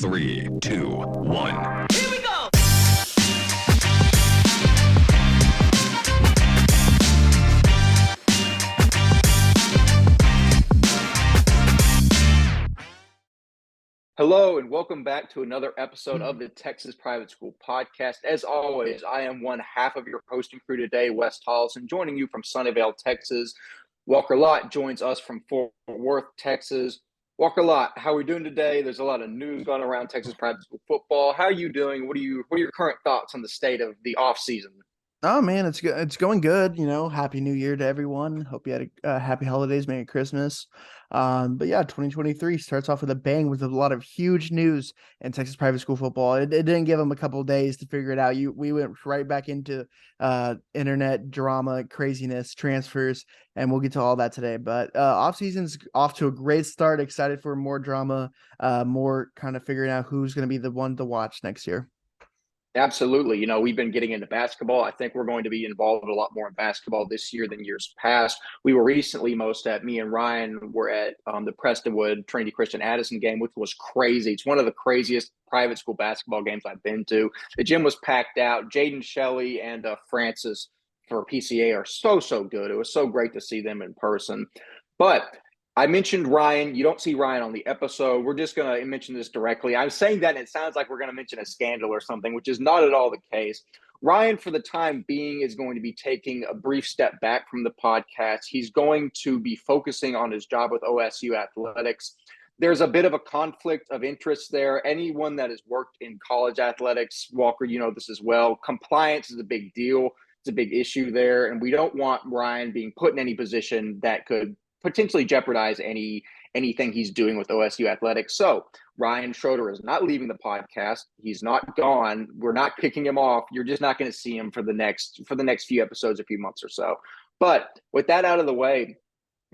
3, 2, 1. Here we go! Hello and welcome back to another episode of the Texas Private School Podcast. As always, I am one half of your hosting crew today, Wes Tolleson, joining you from Sunnyvale, Texas. Walker Lott joins us from Fort Worth, Texas. Walker Lott, how are we doing today? There's a lot of news going around Texas Private School football. How are you doing? What are your current thoughts on the state of the offseason? Oh man, it's good. It's going good. Happy New Year to everyone. Hope you had a happy holidays, Merry Christmas. But yeah, 2023 starts off with a bang with a lot of huge news in Texas private school football. It didn't give them a couple of days to figure it out. We went right back into internet drama, craziness, transfers, and we'll get to all that today. But off season's off to a great start. Excited for more drama, more kind of figuring out who's going to be the one to watch next year. Absolutely. We've been getting into basketball. I think we're going to be involved a lot more in basketball this year than years past. We were recently me and Ryan were at the Prestonwood Trinity Christian Addison game, which was crazy. It's one of the craziest private school basketball games I've been to. The gym was packed out. Jaden Shelley and Francis for PCA are so good. It was so great to see them in person. But I mentioned Ryan. You don't see Ryan on the episode. We're just going to mention this directly. I'm saying that and it sounds like we're going to mention a scandal or something, which is not at all the case. Ryan, for the time being, is going to be taking a brief step back from the podcast. He's going to be focusing on his job with OSU Athletics. There's a bit of a conflict of interest there. Anyone that has worked in college athletics, Walker, you know this as well. Compliance is a big deal. It's a big issue there. And we don't want Ryan being put in any position that could potentially jeopardize anything he's doing with OSU Athletics. So Ryan Schroeder is not leaving the podcast. He's not gone. We're not kicking him off. You're just not going to see him for the next few episodes, a few months or so. But with that out of the way,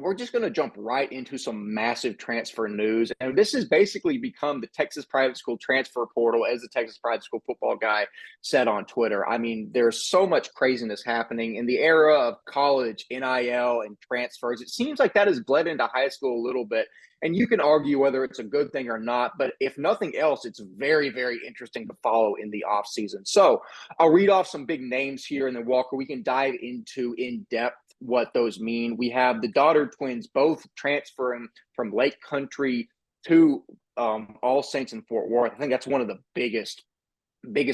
we're just going to jump right into some massive transfer news. And this has basically become the Texas Private School transfer portal, as the Texas Private School football guy said on Twitter. I mean, there's so much craziness happening in the era of college, NIL, and transfers. It seems like that has bled into high school a little bit. And you can argue whether it's a good thing or not. But if nothing else, it's very, very interesting to follow in the offseason. So I'll read off some big names here. And then, Walker, we can dive into in depth what those mean. We have the Daughter twins both transferring from Lake Country to All Saints in Fort Worth. I think that's one of the biggest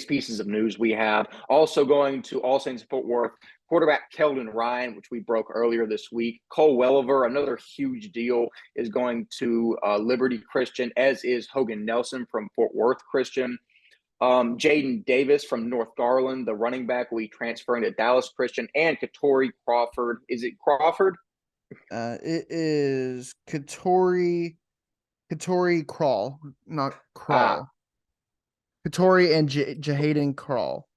pieces of news we have. Also going to All Saints in Fort Worth, quarterback Keldon Ryan, which we broke earlier this week. Cole Welliver, another huge deal, is going to Liberty Christian, as is Hogan Nelson from Fort Worth Christian. Jaden Davis from North Garland, the running back, will be transferring to Dallas Christian, and Katori Crawford. Is it Crawford? It is Katori Crawl, not Crawl. Katori and Jahaden Crawl.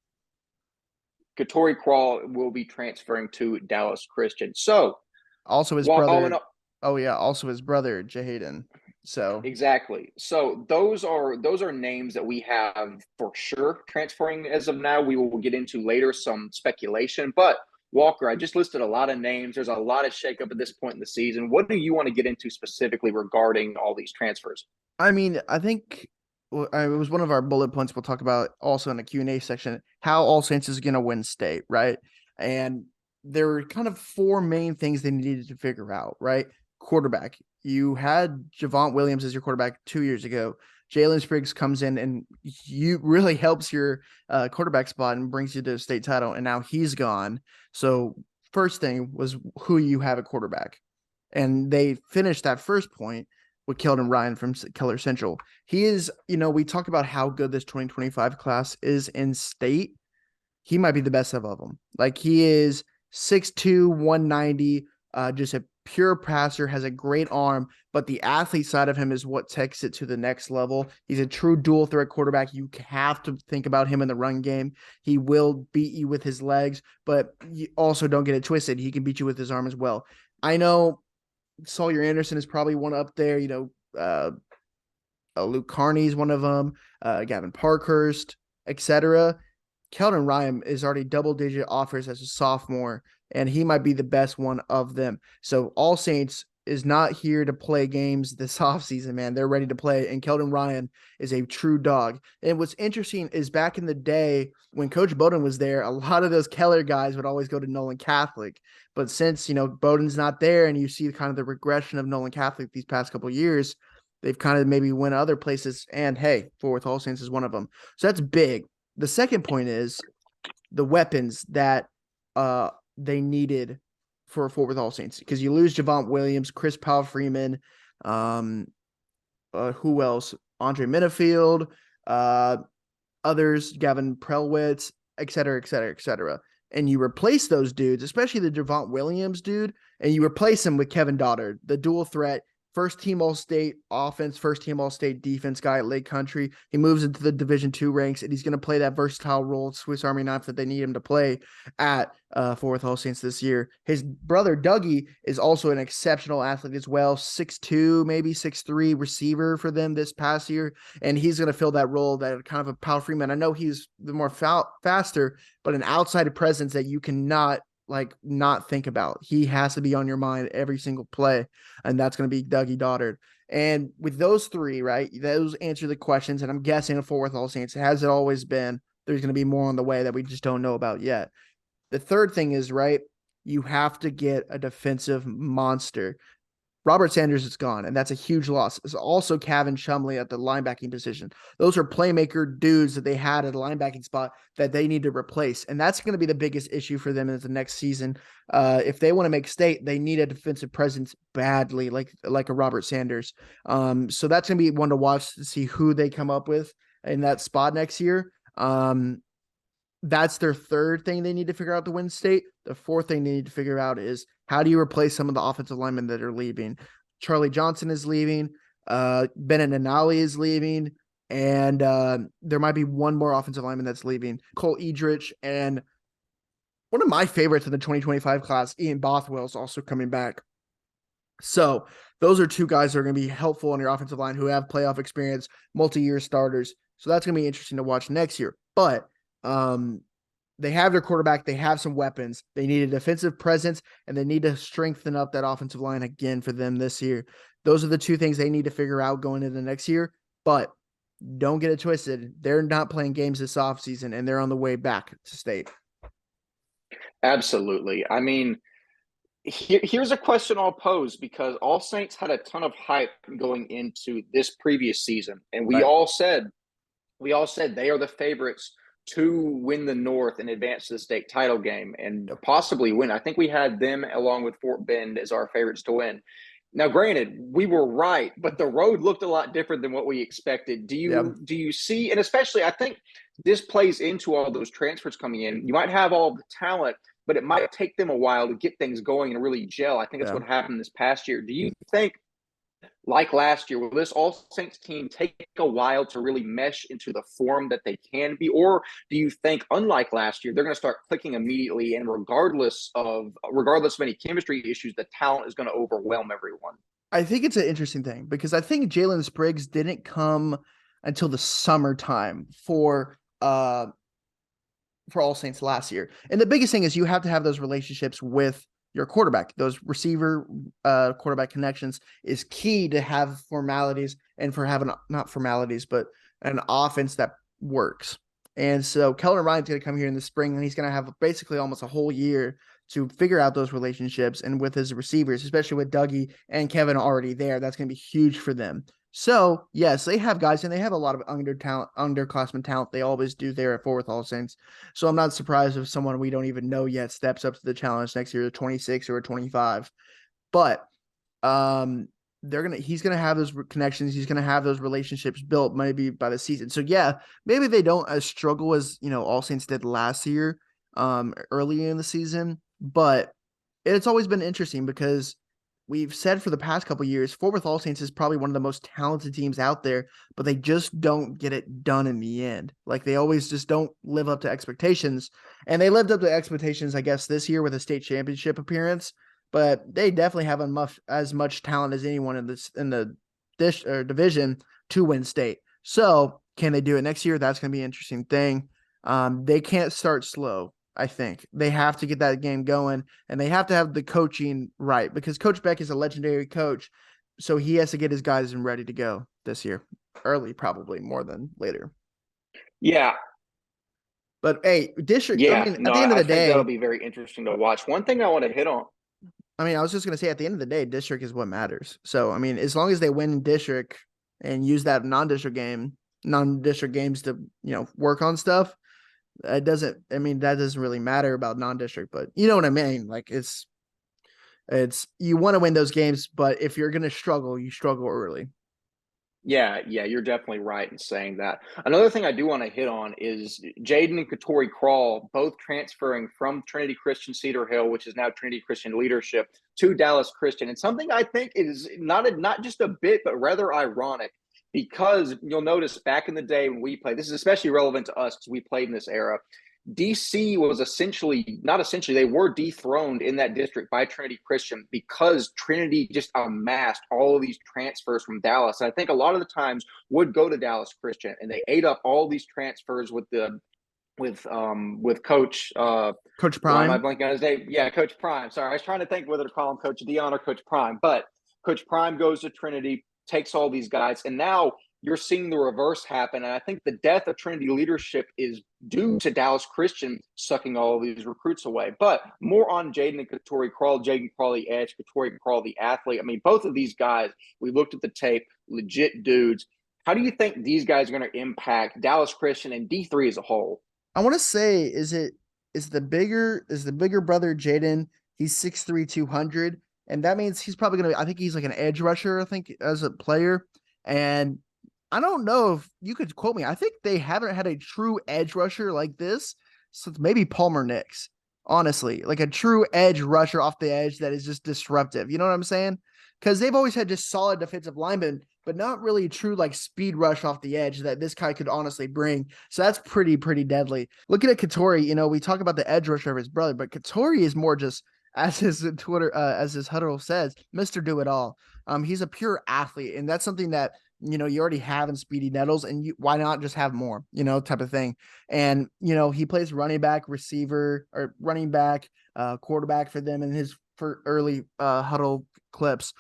Katori Crawl will be transferring to Dallas Christian. So also his brother. Also his brother Jahaden. So exactly. So those are names that we have for sure transferring as of now. We will get into later some speculation. But Walker, I just listed a lot of names. There's a lot of shakeup at this point in the season. What do you want to get into specifically regarding all these transfers? I mean, I think it was one of our bullet points we'll talk about also in the Q&A section, how All Saints is going to win state, right? And there were kind of four main things they needed to figure out, right? Quarterback. You had Javont Williams as your quarterback 2 years ago. Jalen Spriggs comes in and you really helps your quarterback spot and brings you to a state title. And now he's gone. So first thing was who you have at quarterback. And they finished that first point with Keldon Ryan from Keller Central. He is, we talked about how good this 2025 class is in state. He might be the best of them. Like, he is 6'2", 190, just a pure passer, has a great arm, but the athlete side of him is what takes it to the next level. He's a true dual threat quarterback. You have to think about him in the run game. He will beat you with his legs, but you also don't get it twisted. He can beat you with his arm as well. I know Sawyer Anderson is probably one up there. Luke Carney is one of them. Gavin Parkhurst, etc. Keldon Ryan is already double-digit offers as a sophomore, and he might be the best one of them. So All Saints is not here to play games this offseason, man. They're ready to play, and Keldon Ryan is a true dog. And what's interesting is back in the day when Coach Bowden was there, a lot of those Keller guys would always go to Nolan Catholic. But since, Bowden's not there and you see kind of the regression of Nolan Catholic these past couple of years, they've kind of maybe went other places. And hey, Fort Worth All Saints is one of them. So that's big. The second point is the weapons that they needed for Fort Worth All Saints, because you lose Javont Williams, Chris Powell Freeman, who else? Andre Minifield, others, Gavin Prelwitz, et cetera, et cetera, et cetera. And you replace those dudes, especially the Javont Williams dude, and you replace him with Kevin Doddard, the dual threat, first team All-State offense, first team All-State defense guy at Lake Country. He moves into the Division II ranks, and he's going to play that versatile role, Swiss Army knife, that they need him to play at Fort Worth All Saints this year. His brother, Dougie, is also an exceptional athlete as well, 6'2", maybe 6'3", receiver for them this past year, and he's going to fill that role, that kind of a Powell Freeman. I know he's the more faster, but an outside presence that you cannot not think about. He has to be on your mind every single play, and that's going to be Dougie Doddard. And with those three, right, those answer the questions, and I'm guessing a Fort Worth All Saints, has it always been, there's going to be more on the way that we just don't know about yet. The third thing is, right, you have to get a defensive monster. Robert Sanders is gone, and that's a huge loss. It's also Kevin Shumley at the linebacking position. Those are playmaker dudes that they had at the linebacking spot that they need to replace, and that's going to be the biggest issue for them in the next season. If they want to make state, they need a defensive presence badly, like a Robert Sanders. So that's going to be one to watch to see who they come up with in that spot next year. That's their third thing they need to figure out to win state. The fourth thing they need to figure out is, how do you replace some of the offensive linemen that are leaving? Charlie Johnson is leaving. Bennett Nanali is leaving. And there might be one more offensive lineman that's leaving. Cole Edrich, and one of my favorites in the 2025 class, Ian Bothwell, is also coming back. So those are two guys that are going to be helpful on your offensive line, who have playoff experience, multi-year starters. So that's going to be interesting to watch next year. But they have their quarterback. They have some weapons. They need a defensive presence, and they need to strengthen up that offensive line again for them this year. Those are the two things they need to figure out going into the next year. But don't get it twisted. They're not playing games this offseason, and they're on the way back to state. Absolutely. I mean, here's a question I'll pose, because All Saints had a ton of hype going into this previous season, and we all said they are the favorites to win the North and advance to the state title game and possibly win. I think we had them along with Fort Bend as our favorites to win. Now, granted, we were right, but the road looked a lot different than what we expected. Do you see, and especially I think this plays into all those transfers coming in. You might have all the talent, but it might take them a while to get things going and really gel. I think that's what happened this past year. Do you think, like last year, will this All Saints team take a while to really mesh into the form that they can be? Or do you think, unlike last year, they're going to start clicking immediately, and regardless of any chemistry issues, the talent is going to overwhelm everyone? I think it's an interesting thing, because I think Jalen Spriggs didn't come until the summertime for All Saints last year. And the biggest thing is you have to have those relationships with your quarterback. Those receiver quarterback connections is key to have formalities, and for having not formalities, but an offense that works. And so Keldon Ryan's going to come here in the spring, and he's going to have basically almost a whole year to figure out those relationships. And with his receivers, especially with Dougie and Kevin already there, that's going to be huge for them. So yes, they have guys, and they have a lot of underclassmen talent. They always do there at Fort Worth All Saints. So I'm not surprised if someone we don't even know yet steps up to the challenge next year, 26 or 25. But he's gonna have those connections. He's gonna have those relationships built maybe by the season. So yeah, maybe they don't as struggle as All Saints did last year, early in the season. But it's always been interesting, because we've said for the past couple of years, Fort Worth All Saints is probably one of the most talented teams out there, but they just don't get it done in the end. Like, they always just don't live up to expectations. And they lived up to expectations, I guess, this year with a state championship appearance, but they definitely have as much talent as anyone in the division to win state. So can they do it next year? That's going to be an interesting thing. They can't start slow. I think they have to get that game going, and they have to have the coaching right, because Coach Beck is a legendary coach. So he has to get his guys ready to go this year, early, probably more than later. Yeah. But hey, district, I Yeah. mean, at No, the end of I the think that'll day, be very interesting to watch. One thing I want to hit on. I mean, I was just going to say, at the end of the day, district is what matters. So, I mean, as long as they win district and use that non-district games to, work on stuff, that doesn't really matter about non-district, but you know what I mean? Like it's you want to win those games, but if you're going to struggle, you struggle early. Yeah, you're definitely right in saying that. Another thing I do want to hit on is Jaden and Katori Crawl both transferring from Trinity Christian Cedar Hill, which is now Trinity Christian Leadership, to Dallas Christian. And something I think is not just a bit, but rather ironic, because you'll notice back in the day when we played, this is especially relevant to us because we played in this era. DC was they were dethroned in that district by Trinity Christian because Trinity just amassed all of these transfers from Dallas. And I think a lot of the times would go to Dallas Christian, and they ate up all these transfers with Coach Coach why am I Prime. blanking on his name? Yeah, Coach Prime. Sorry, I was trying to think whether to call him Coach Dion or Coach Prime. But Coach Prime goes to Trinity, takes all these guys, and now you're seeing the reverse happen. And I think the death of Trinity leadership is due to Dallas Christian sucking all of these recruits away. But more on Jaden and Katori Crawl. Jaden Crawl, the edge, Katori Crawl, the athlete. I mean, both of these guys, we looked at the tape, legit dudes. How do you think these guys are going to impact Dallas Christian and D3 as a whole? I want to say, is the bigger brother Jaden? He's 6'3", 200, and that means he's probably gonna. I think he's like an edge rusher. I think as a player, and I don't know if you could quote me. I think they haven't had a true edge rusher like this since maybe Palmer Nix. Honestly, like a true edge rusher off the edge that is just disruptive. You know what I'm saying? Because they've always had just solid defensive linemen, but not really a true like speed rush off the edge that this guy could honestly bring. So that's pretty deadly. Looking at Katori, we talk about the edge rusher of his brother, but Katori is more just, as his Twitter, as his huddle says, Mr. Do It All. He's a pure athlete, and that's something that you already have in Speedy Nettles, and why not just have more, type of thing. And he plays running back, receiver, or running back, quarterback for them in his for early huddle clips,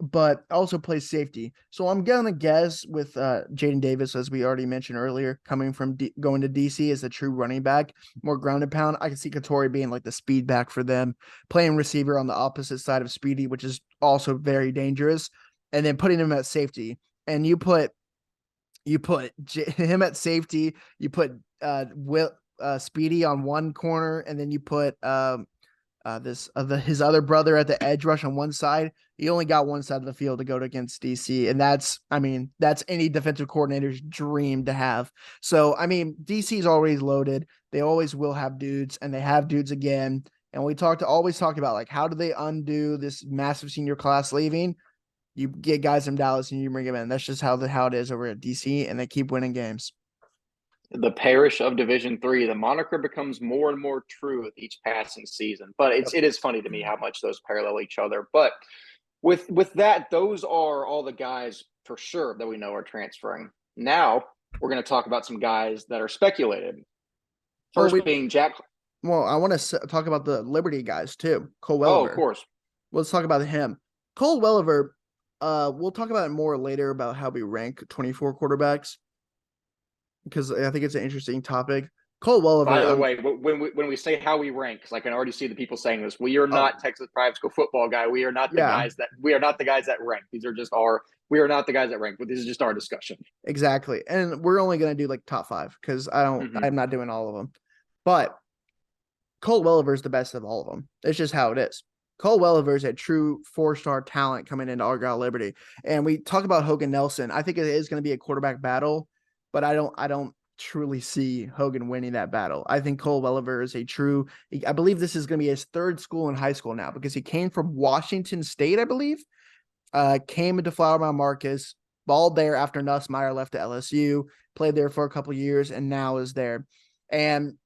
but also plays safety. So I'm gonna guess with Jaden Davis, as we already mentioned earlier, coming from going to DC as a true running back, more ground and pound. I can see Katori being like the speed back for them, playing receiver on the opposite side of Speedy, which is also very dangerous, and then putting him at safety. And you put him at safety. You put Speedy on one corner, and then you put his other brother at the edge rush on one side. He only got one side of the field to go against DC, and that's any defensive coordinator's dream to have. So DC is always loaded. They always will have dudes, and they have dudes again. And we always talk about like, how do they undo this massive senior class leaving? You get guys from Dallas and you bring them in. That's just how it is over at DC, and they keep winning games. The parish of Division III. The moniker becomes more and more true with each passing season. But it is funny to me how much those parallel each other. But with that, those are all the guys for sure that we know are transferring. Now we're going to talk about some guys that are speculated. First being Jack. Well, I want to talk about the Liberty guys too. Cole Oh, Welliver. of course. Let's talk about him. Cole Welliver. We'll talk about it more later about how we rank 24 quarterbacks, because I think it's an interesting topic. Cole Welliver. By the way, when we say how we rank, because I can already see the people saying this, we are not Texas private school football guy. We are not the guys that rank. These are just we are not the guys that rank, but this is just our discussion. Exactly. And we're only going to do like top 5 because I'm not doing all of them. But Cole Welliver is the best of all of them. It's just how it is. Cole Welliver is a true 4-star talent coming into Argyle Liberty. And we talk about Hogan Nelson. I think it is going to be a quarterback battle, but I don't truly see Hogan winning that battle. I think Cole Welliver is I believe this is going to be his 3rd school in high school now, because he came from Washington State, I believe, came into Flower Mound Marcus, balled there after Nussmeier left to LSU, played there for a couple years, and now is there. And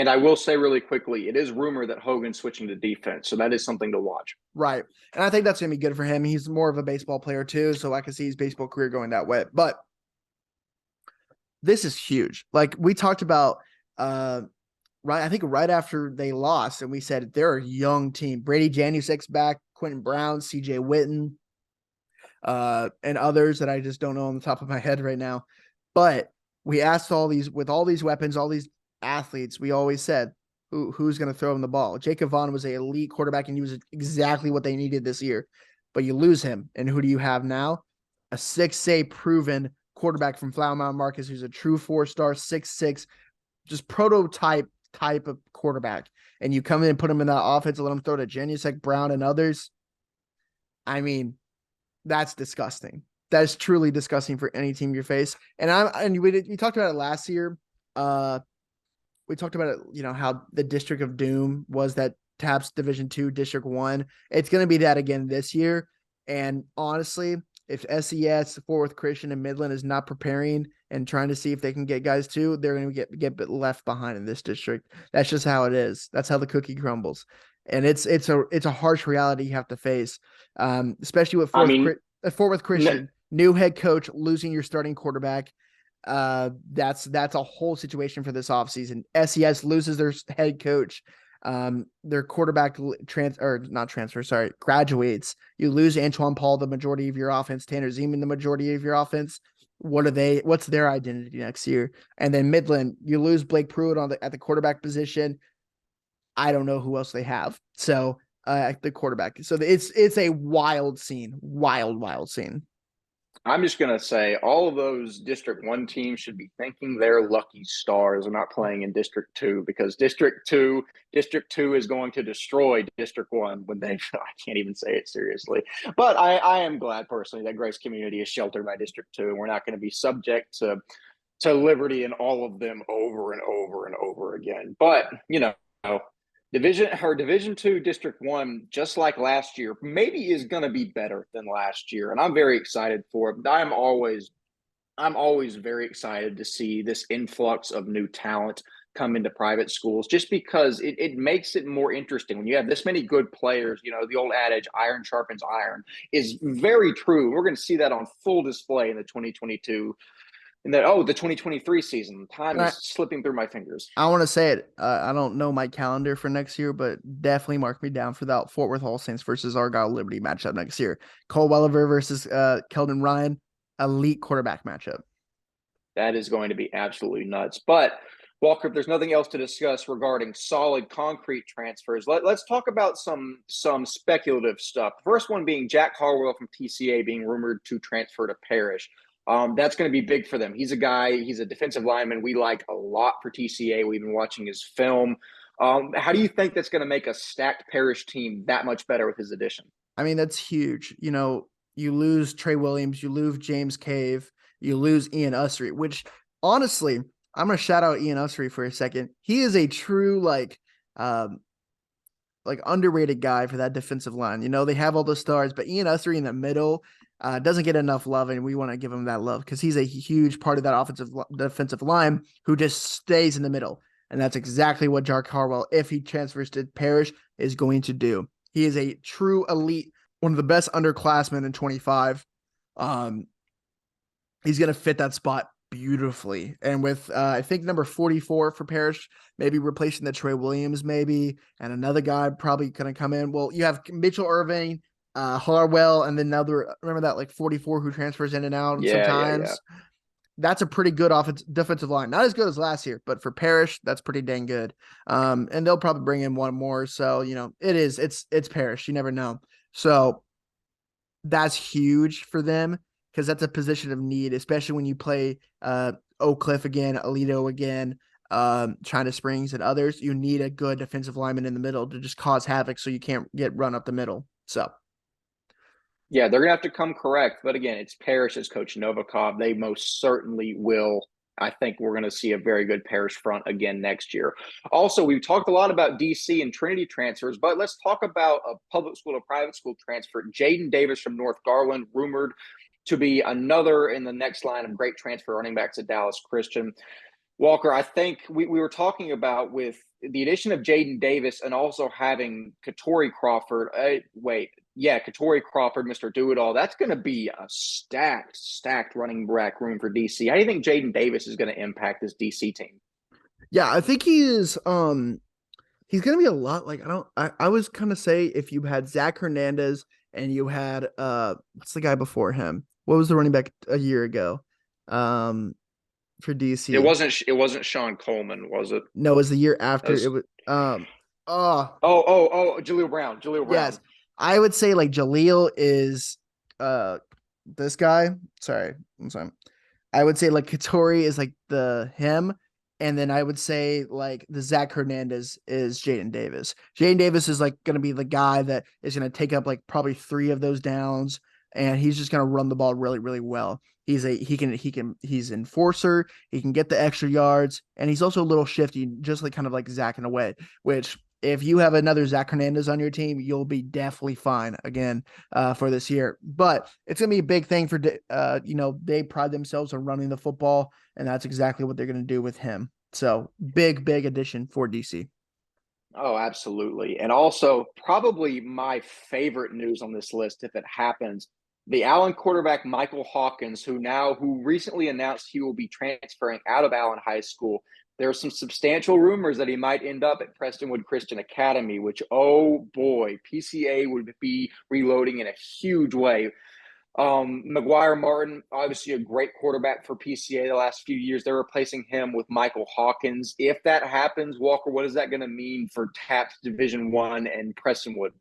I will say really quickly, it is rumored that Hogan's switching to defense, so that is something to watch. Right. And I think that's going to be good for him. He's more of a baseball player too, so I can see his baseball career going that way. But this is huge. Like we talked about right. I think right after they lost, and we said they're a young team. Brady Janusek's back, Quentin Brown, C.J. Witten, and others that I just don't know on the top of my head right now. But we asked with all these weapons, all these athletes, we always said, who's going to throw him the ball? Jacob Vaughn was an elite quarterback, and he was exactly what they needed this year. But you lose him, and who do you have now? A 6A proven quarterback from Flower Mound Marcus, who's a true 4-star, 6'6", just prototype type of quarterback. And you come in and put him in that offense and let him throw to Janusek, Brown, and others. I mean, that's disgusting. That's truly disgusting for any team you face. And we talked about it last year. We talked about it, how the District of Doom was that TAPS Division II, District 1. It's going to be that again this year. And honestly, if SES, Fort Worth Christian, and Midland is not preparing and trying to see if they can get guys too, they're going to get left behind in this district. That's just how it is. That's how the cookie crumbles. And it's a harsh reality you have to face, especially with Fort Worth Christian, new head coach, losing your starting quarterback. That's a whole situation for this offseason. SES loses their head coach. Their quarterback graduates. You lose Antoine Paul, the majority of your offense, Tanner Zeman, the majority of your offense. What's their identity next year? And then Midland, you lose Blake Pruitt at the quarterback position. I don't know who else they have. So the quarterback. So it's a wild scene. Wild scene. I'm just going to say all of those District 1 teams should be thanking their lucky stars are not playing in District 2, because District 2 is going to destroy District 1 when I can't even say it seriously. But I am glad personally that Grace Community is sheltered by District 2, and we're not going to be subject to Liberty and all of them over and over and over again. But, Division 2 District 1, just like last year, maybe is going to be better than last year, and I'm very excited for it. I'm always very excited to see this influx of new talent come into private schools, just because it makes it more interesting when you have this many good players. The old adage, iron sharpens iron, is very true. We're going to see that on full display in the 2022 and the 2023 season. Time is slipping through my fingers. I want to say it. I don't know my calendar for next year, but definitely mark me down for that Fort Worth All Saints versus Argyle Liberty matchup next year. Cole Welliver versus Keldon Ryan, elite quarterback matchup. That is going to be absolutely nuts. But Walker, if there's nothing else to discuss regarding solid concrete transfers, let's talk about some speculative stuff. The first one being Jack Harwell from TCA being rumored to transfer to Parrish. That's going to be big for them. He's a defensive lineman we like a lot for TCA. We've been watching his film. How do you think that's going to make a stacked Parrish team that much better with his addition? I mean, that's huge. You lose Trey Williams, you lose James Cave, you lose Ian Ussery, which honestly, I'm going to shout out Ian Ussery for a second. He is a true, underrated guy for that defensive line. They have all the stars, but Ian Ussery in the middle doesn't get enough love, and we want to give him that love because he's a huge part of that defensive line who just stays in the middle. And that's exactly what Jack Harwell, if he transfers to Parrish, is going to do. He is a true elite, one of the best underclassmen in 25. He's going to fit that spot beautifully. And with, I think, number 44 for Parrish, maybe replacing the Trey Williams, maybe, and another guy probably going to come in. Well, you have Mitchell Irving, Harwell, and then remember that 44 who transfers in and out sometimes. Yeah. That's a pretty good defensive line. Not as good as last year, but for Parrish, that's pretty dang good. And they'll probably bring in one more. So, it's Parrish. You never know. So that's huge for them because that's a position of need, especially when you play Oak Cliff again, Alito again, China Springs and others. You need a good defensive lineman in the middle to just cause havoc so you can't get run up the middle. So. Yeah, they're going to have to come correct. But again, it's Parrish as Coach Novikov. They most certainly will. I think we're going to see a very good Parrish front again next year. Also, we've talked a lot about DC and Trinity transfers, but let's talk about a public school to private school transfer. Jaden Davis from North Garland, rumored to be another in the next line of great transfer running backs at Dallas Christian. Walker, I think we were talking about with the addition of Jaden Davis and also having Katori Crawford. Katori Crawford, Mr. Do-It-All. That's going to be a stacked running back room for DC. How do you think Jaden Davis is going to impact this DC team? Yeah, I think he is. He's gonna be a lot like I was kind of say if you had Zach Hernandez and you had what's the guy before him? What was the running back a year ago? For DC. It wasn't Sean Coleman, was it? No, it was the year after. It As was oh Jaleel Brown. Jaleel yes. Brown. I would say like Jaleel is this guy. Sorry, I'm sorry. I would say like Katori is like the him, and then I would say like the Zach Hernandez is Jaden Davis. Jaden Davis is like going to be the guy that is going to take up like probably 3 of those downs, and he's just going to run the ball really really well. He's enforcer. He can get the extra yards, and he's also a little shifty, just like kind of like Zach in a way. Which if you have another Zach Hernandez on your team, you'll be definitely fine again for this year. But it's going to be a big thing for, they pride themselves on running the football, and that's exactly what they're going to do with him. So big, big addition for DC. Oh, absolutely. And also, probably my favorite news on this list, if it happens, the Allen quarterback Michael Hawkins, who recently announced he will be transferring out of Allen High School. There are some substantial rumors that he might end up at Prestonwood Christian Academy, which, oh boy, PCA would be reloading in a huge way. McGuire Martin, obviously a great quarterback for PCA the last few years. They're replacing him with Michael Hawkins. If that happens, Walker, what is that going to mean for Taps Division One and Prestonwood?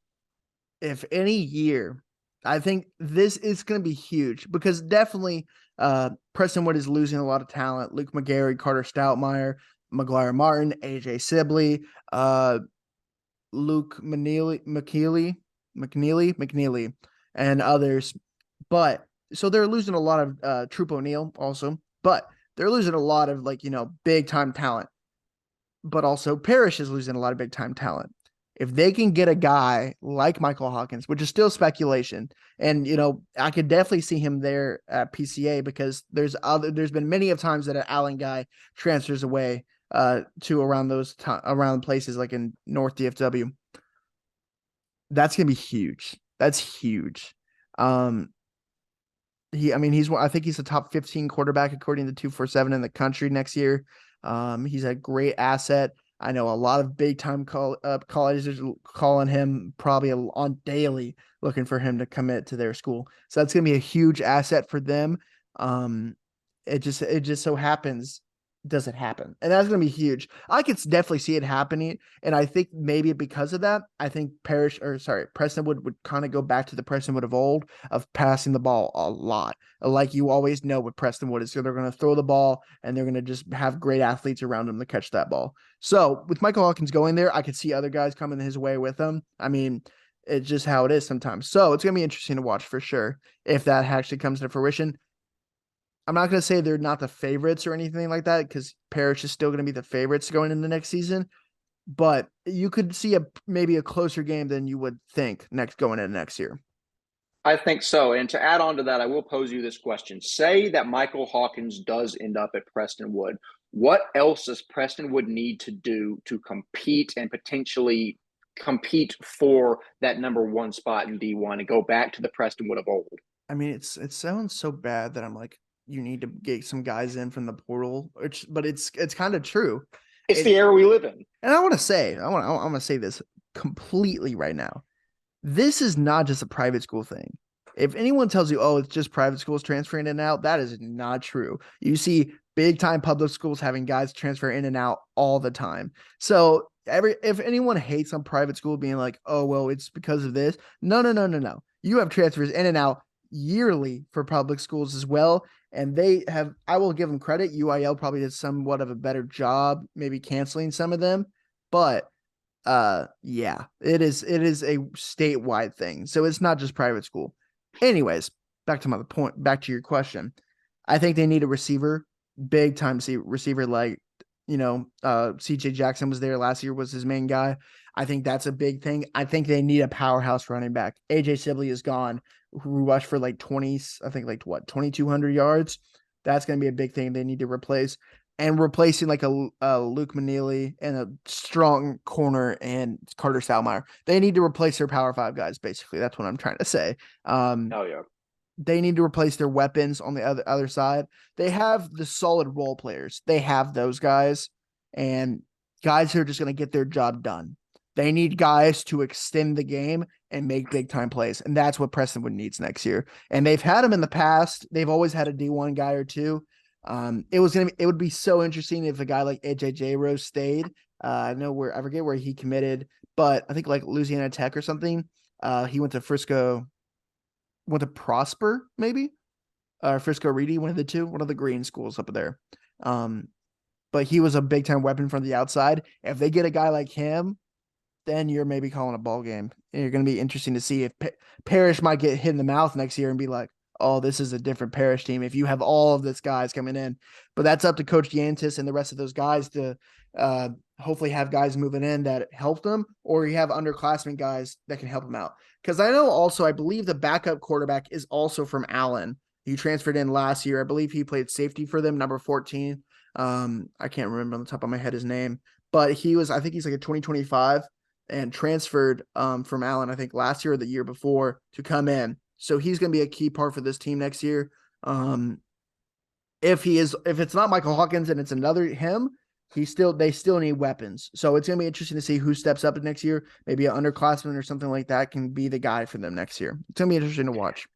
If any year, I think this is going to be huge because definitely Prestonwood is losing a lot of talent. Luke McGarry, Carter Stoutmeyer, McGuire Martin, AJ Sibley, Luke McNeely, and others. But so they're losing a lot of Troop O'Neill also, but they're losing a lot of big time talent. But also Parrish is losing a lot of big time talent. If they can get a guy like Michael Hawkins, which is still speculation, and I could definitely see him there at PCA because there's been many of times that an Allen guy transfers away to around places like in North DFW. That's gonna be huge. That's huge. Um, I think he's a top 15 quarterback according to 247 in the country next year. He's a great asset. I know a lot of big time colleges are calling him probably on daily, looking for him to commit to their school. So that's gonna be a huge asset for them. It just so happens doesn't happen, and that's going to be huge. I could definitely see it happening, and I think maybe because of that, I think Prestonwood would kind of go back to the Prestonwood of old of passing the ball a lot, like you always know with Prestonwood is they're going to throw the ball and they're going to just have great athletes around them to catch that ball. So with Michael Hawkins going there, I could see other guys coming his way with him. I mean, it's just how it is sometimes. So it's going to be interesting to watch for sure if that actually comes to fruition. I'm not going to say they're not the favorites or anything like that because Parrish is still going to be the favorites going into the next season. But you could see maybe a closer game than you would think going into next year. I think so. And to add on to that, I will pose you this question. Say that Michael Hawkins does end up at Prestonwood. What else does Prestonwood need to do to compete and potentially compete for that number one spot in D1 and go back to the Prestonwood of old? I mean, it sounds so bad that I'm like, you need to get some guys in from the portal, but it's kind of true. It's the era we live in. And I want to say this completely right now. This is not just a private school thing. If anyone tells you, oh, it's just private schools transferring in and out, that is not true. You see big time public schools having guys transfer in and out all the time. So if anyone hates on private school being like, oh, well, it's because of this. No. You have transfers in and out yearly for public schools as well. And I will give them credit. UIL probably did somewhat of a better job, maybe canceling some of them, but yeah, it is a statewide thing. So it's not just private school. Anyways, back to your question. I think they need a receiver, big time receiver like, CJ Jackson was there last year, was his main guy. I think that's a big thing. I think they need a powerhouse running back. AJ Sibley is gone, who rushed for like 2,200 yards. That's going to be a big thing they need to replace. And replacing like a Luke McNeely and a strong corner and Carter Stoutmeyer. They need to replace their Power 5 guys, basically. That's what I'm trying to say. Oh, yeah. They need to replace their weapons on the other side. They have the solid role players. They have those guys. and guys who are just going to get their job done. They need guys to extend the game and make big time plays. And that's what Prestonwood needs next year. And they've had them in the past. They've always had a D1 guy or two. It would be so interesting if a guy like AJJ Rose stayed. I forget where he committed, but I think like Louisiana Tech or something. He went to Frisco, went to Prosper, maybe, or Frisco Reedy, one of the two, one of the green schools up there. But he was a big time weapon from the outside. If they get a guy like him, then you're maybe calling a ball game. And you're going to be interesting to see if Parrish might get hit in the mouth next year and be like, oh, this is a different Parrish team if you have all of this guys coming in. But that's up to Coach Yantis and the rest of those guys to hopefully have guys moving in that help them, or you have underclassmen guys that can help them out. Because I know also, I believe the backup quarterback is also from Allen. He transferred in last year. I believe he played safety for them, number 14. I can't remember on the top of my head his name, but I think he's like a 2025 and transferred from Allen, I think last year or the year before, to come in. So he's going to be a key part for this team next year. If it's not Michael Hawkins and it's another him, they still need weapons. So it's going to be interesting to see who steps up next year. Maybe an underclassman or something like that can be the guy for them next year. It's going to be interesting to watch.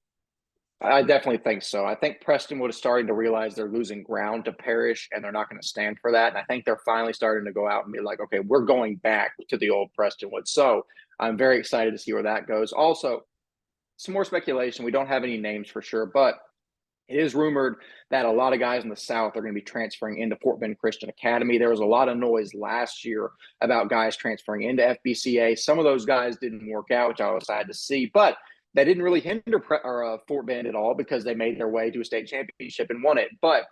I definitely think so. I think Prestonwood is starting to realize they're losing ground to Parrish, and they're not going to stand for that. And I think they're finally starting to go out and be like, okay, we're going back to the old Prestonwood. So I'm very excited to see where that goes. Also, some more speculation. We don't have any names for sure, but it is rumored that a lot of guys in the South are going to be transferring into Fort Bend Christian Academy. There was a lot of noise last year about guys transferring into FBCA. Some of those guys didn't work out, which I was sad to see, but that didn't really hinder Fort Bend at all because they made their way to a state championship and won it. But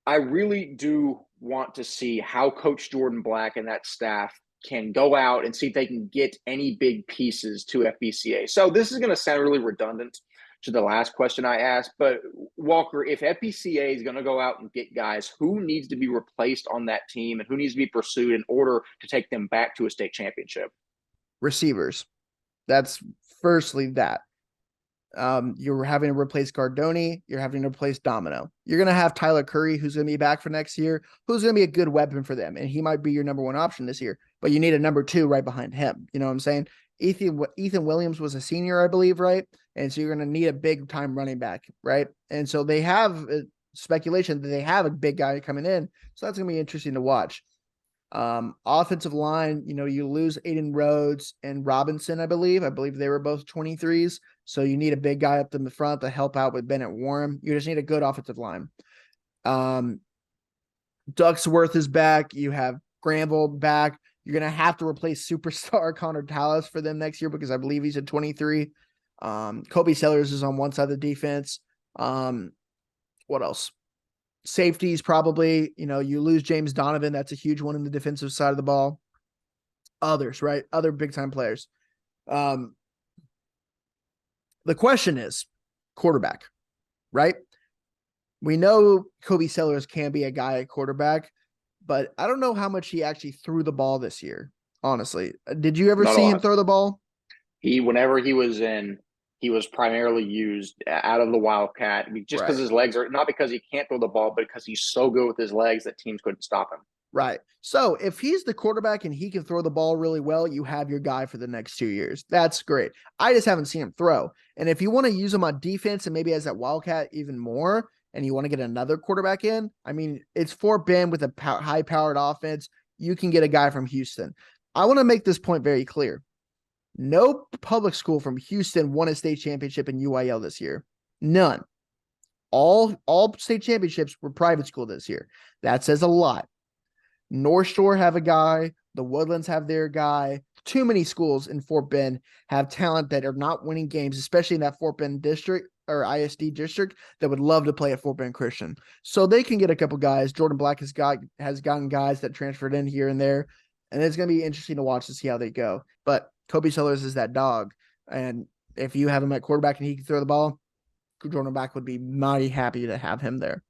I really do want to see how Coach Jordan Black and that staff can go out and see if they can get any big pieces to FBCA. So this is going to sound really redundant to the last question I asked, but Walker, if FBCA is going to go out and get guys, who needs to be replaced on that team and who needs to be pursued in order to take them back to a state championship? Receivers. That's firstly that. You're having to replace Gardoni. You're having to replace Domino. You're going to have Tyler Curry, who's going to be back for next year, who's going to be a good weapon for them. And he might be your number one option this year, but you need a number two right behind him. You know what I'm saying? Ethan Williams was a senior, I believe, right? And so you're going to need a big time running back, right? And so they have speculation that they have a big guy coming in. So that's going to be interesting to watch. Offensive line, you lose Aiden Rhodes and Robinson, I believe they were both 23s. So you need a big guy up in the front to help out with Bennett Warren. You just need a good offensive line. Ducksworth is back. You have Granville back. You're going to have to replace superstar Connor Tallis for them next year because I believe he's at 23. Kobe Sellers is on one side of the defense. What else? Safeties probably, you lose James Donovan. That's a huge one in the defensive side of the ball. Others, right? Other big time players. The question is quarterback, right? We know Kobe Sellers can be a guy at quarterback, but I don't know how much he actually threw the ball this year. Honestly, did you ever see him throw the ball? Whenever he was in, he was primarily used out of the Wildcat just because his legs are not because he can't throw the ball, but because he's so good with his legs that teams couldn't stop him. Right. So if he's the quarterback and he can throw the ball really well, you have your guy for the next 2 years. That's great. I just haven't seen him throw. And if you want to use him on defense and maybe as that Wildcat even more, and you want to get another quarterback in, I mean, it's Fort Bend with a high-powered offense. You can get a guy from Houston. I want to make this point very clear. No public school from Houston won a state championship in UIL this year. None. All state championships were private school this year. That says a lot. North Shore have a guy. The Woodlands have their guy. Too many schools in Fort Bend have talent that are not winning games, especially in that Fort Bend district or ISD district that would love to play at Fort Bend Christian. So they can get a couple guys. Jordan Black has gotten guys that transferred in here and there. And it's going to be interesting to watch to see how they go. But Kobe Sellers is that dog. And if you have him at quarterback and he can throw the ball, Jordan Black would be mighty happy to have him there.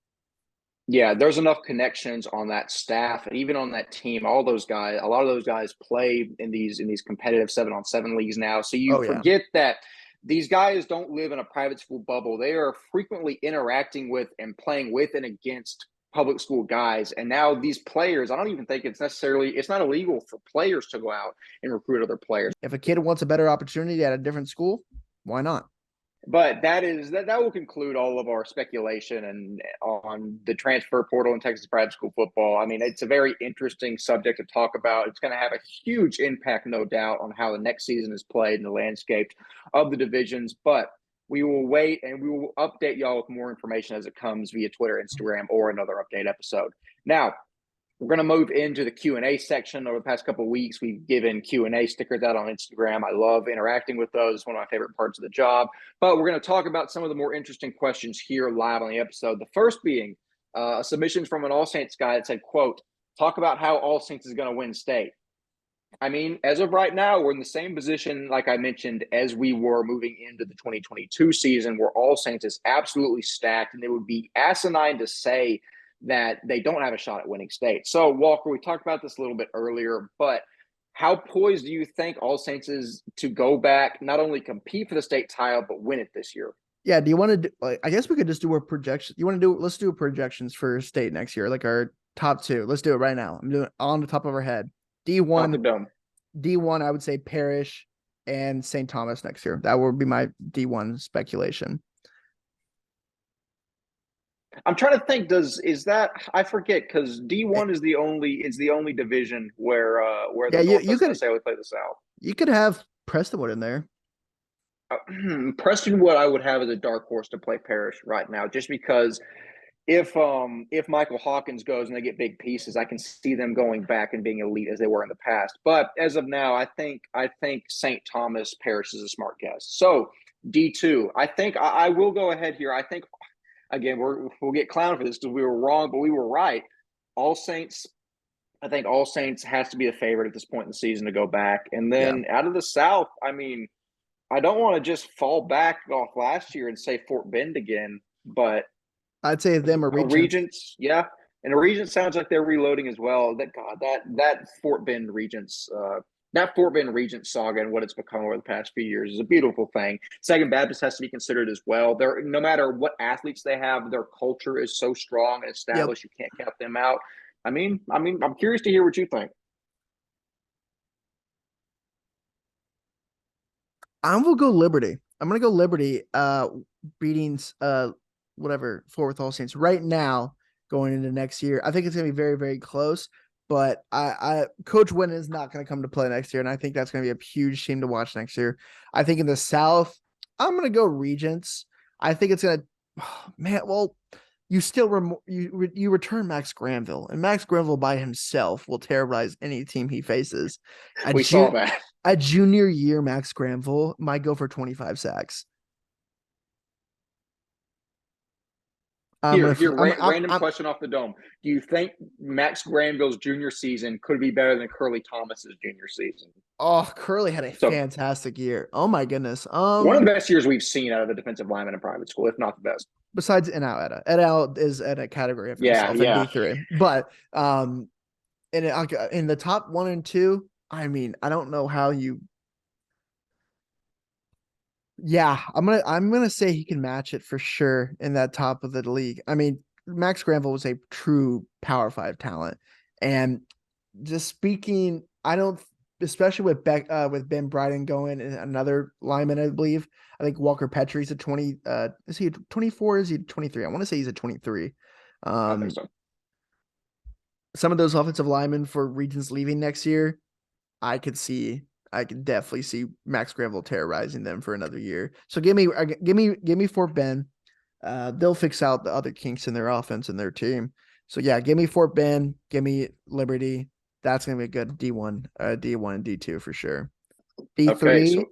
Yeah, there's enough connections on that staff and even on that team. All those guys, a lot of those guys play in these competitive 7-on-7 leagues now. So you forget that these guys don't live in a private school bubble. They are frequently interacting with and playing with and against public school guys. And now these players, I don't even think it's not illegal for players to go out and recruit other players. If a kid wants a better opportunity at a different school, why not? But that will conclude all of our speculation and on the transfer portal in Texas private school football. I mean, it's a very interesting subject to talk about. It's going to have a huge impact, no doubt, on how the next season is played and the landscape of the divisions. But we will wait and we will update y'all with more information as it comes via Twitter, Instagram, or another update episode. Now, we're going to move into the Q&A section. Over the past couple of weeks, we've given Q&A stickers out on Instagram. I love interacting with those. It's one of my favorite parts of the job. But we're going to talk about some of the more interesting questions here live on the episode. The first being a submission from an All Saints guy that said, quote, talk about how All Saints is going to win state. I mean, as of right now, we're in the same position, like I mentioned, as we were moving into the 2022 season, where All Saints is absolutely stacked, and it would be asinine to say that they don't have a shot at winning state. So, Walker, we talked about this a little bit earlier, but how poised do you think All Saints is to go back, not only compete for the state title, but win it this year? Yeah. Do you want to do, I guess we could just do a projection. Let's do projections for state next year, like our top two. Let's do it right now. I'm doing it on the top of our head. D1, I would say Parrish and St. Thomas next year. That would be my D1 speculation. I'm trying to think. I forget, because D1 is the only division where the North doesn't necessarily play the South. You could have Prestonwood in there. Prestonwood, I would have as a dark horse to play Parrish right now, just because if Michael Hawkins goes and they get big pieces, I can see them going back and being elite as they were in the past. But as of now, I think St. Thomas Parrish is a smart guess. So D2, I think I will go ahead here. I think, again, we'll get clowned for this because we were wrong, but we were right. All Saints. I think All Saints has to be the favorite at this point in the season to go back. And then out of the South, I mean, I don't want to just fall back off last year and say Fort Bend again, but I'd say them or Regents. Yeah. And the Regents sounds like they're reloading as well. That Fort Bend Regents saga and what it's become over the past few years is a beautiful thing. Second Baptist has to be considered as well. No matter what athletes they have, their culture is so strong and established. Yep. You can't count them out. I mean, I'm curious to hear what you think. I'm gonna go Liberty. I'm gonna go Liberty. Beating Fort Worth All Saints right now going into next year. I think it's gonna be very, very close. But Coach Wynn is not going to come to play next year, and I think that's going to be a huge team to watch next year. I think in the South, I'm going to go Regents. I think it's going to, you still you return Max Granville, and Max Granville by himself will terrorize any team he faces. We saw that. A junior year Max Granville might go for 25 sacks. Random question off the dome. Do you think Max Granville's junior season could be better than Curly Thomas's junior season? Oh, Curly had a fantastic year. Oh my goodness. One of the best years we've seen out of the defensive lineman in private school, if not the best. Besides Etta. Etta is at a category of himself in D3. But in the top 1 and 2, I mean, I don't know how you. Yeah, I'm gonna say he can match it for sure in that top of the league. I mean, Max Granville was a true Power 5 talent, and just speaking, especially with Ben Bryden going and another lineman, I believe. I think Walker Petrie's a 20. Is he 24? Is he 23? I want to say he's a 23. I think so. Some of those offensive linemen for Regents leaving next year, I could definitely see Max Granville terrorizing them for another year. So give me Fort Bend. They'll fix out the other kinks in their offense and their team. So yeah, give me Fort Bend, give me Liberty. That's gonna be a good D1 and D2 for sure. D3. Okay, so,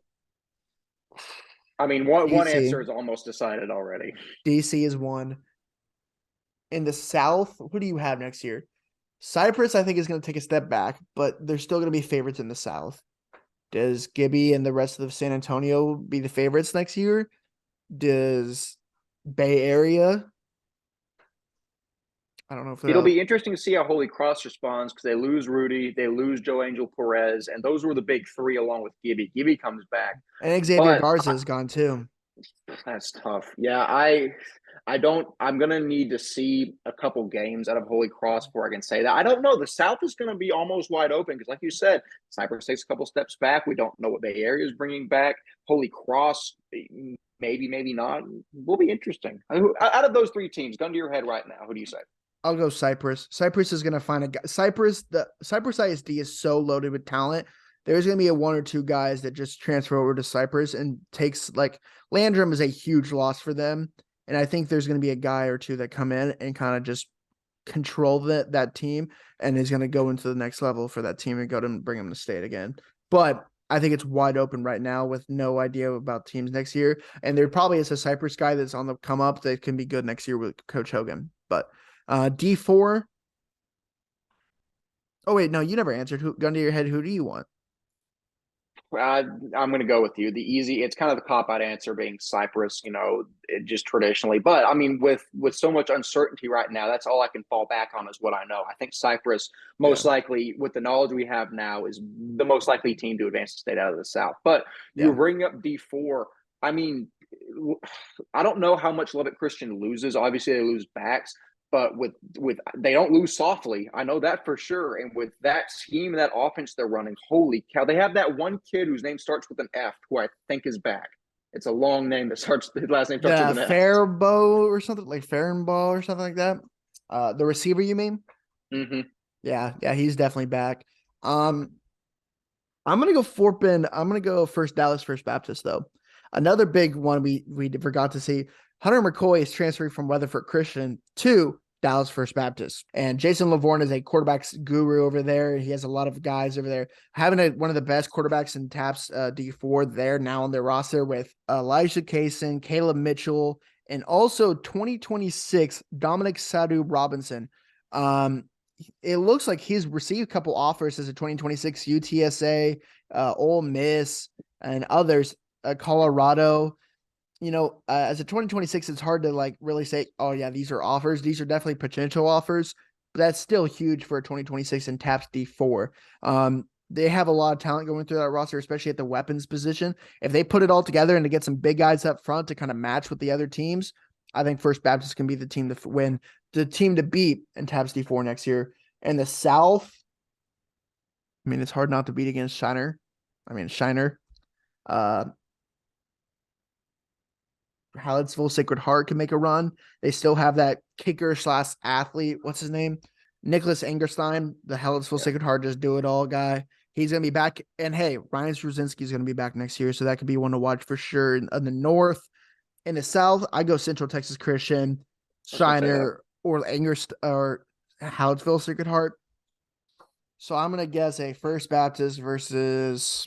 I mean, one answer is almost decided already. DC is 1. In the South, who do you have next year? Cypress, I think, is going to take a step back, but they're still going to be favorites in the South. Does Gibby and the rest of San Antonio be the favorites next year? Does Bay Area? I don't know if it'll be interesting to see how Holy Cross responds, because they lose Rudy, they lose Joe Angel Perez, and those were the big three along with Gibby. Gibby comes back, and Xavier Garza is gone too. That's tough. Yeah, I I'm going to need to see a couple games out of Holy Cross before I can say that. I don't know. The South is going to be almost wide open because, like you said, Cypress takes a couple steps back. We don't know what Bay Area is bringing back. Holy Cross, maybe, maybe not. Will be interesting. Out of those three teams, gun to your head right now, who do you say? I'll go Cypress. Cypress is going to find a guy. The Cypress ISD is so loaded with talent. There's going to be a one or two guys that just transfer over to Cypress and takes like Landrum is a huge loss for them. And I think there's going to be a guy or two that come in and kind of just control that team and is going to go into the next level for that team and go to bring them to state again. But I think it's wide open right now with no idea about teams next year. And there probably is a Cypress guy that's on the come up that can be good next year with Coach Hogan. But D4. Oh, wait, no, you never answered. Gun to your head, who do you want? I'm going to go with you. It's kind of the cop-out answer being Cyprus, just traditionally. But, I mean, with so much uncertainty right now, that's all I can fall back on is what I know. I think Cyprus, most likely, with the knowledge we have now, is the most likely team to advance the state out of the South. But you bring up D4. I mean, I don't know how much Lubbock Christian loses. Obviously, they lose backs. But with they don't lose softly. I know that for sure. And with that scheme, that offense they're running, holy cow. They have that one kid whose name starts with an F, who I think is back. It's a long name that starts, his last name starts with an F. Fairbow or something, like Farrenball or something like that. The receiver, you mean? Mm-hmm. Yeah, he's definitely back. I'm going to go Fort Bend. I'm going to go Dallas First Baptist, though. Another big one we forgot to see. Hunter McCoy is transferring from Weatherford Christian to Dallas First Baptist. And Jason Lavorne is a quarterbacks guru over there. He has a lot of guys over there. Having one of the best quarterbacks in TAPS D4 there now on their roster with Elijah Kaysen, Caleb Mitchell, and also 2026 Dominic Sadu Robinson. It looks like he's received a couple offers as a 2026 UTSA, Ole Miss, and others, Colorado. As a 2026, it's hard to really say, oh yeah, these are offers. These are definitely potential offers, but that's still huge for a 2026 in TAPS D4. They have a lot of talent going through that roster, especially at the weapons position. If they put it all together and to get some big guys up front to kind of match with the other teams, I think First Baptist can be the team to win, the team to beat in TAPS D4 next year. And the South, I mean, it's hard not to beat against Shiner. Hallettsville Sacred Heart can make a run. They still have that kicker / athlete. What's his name? Nicholas Angerstein, the Hallettsville Sacred Heart just do it all guy. He's going to be back. And hey, Ryan Struzinski is going to be back next year. So that could be one to watch for sure. In the North, in the South, I go Central Texas Christian, Shiner, or or Hallettsville Sacred Heart. So I'm going to guess a First Baptist versus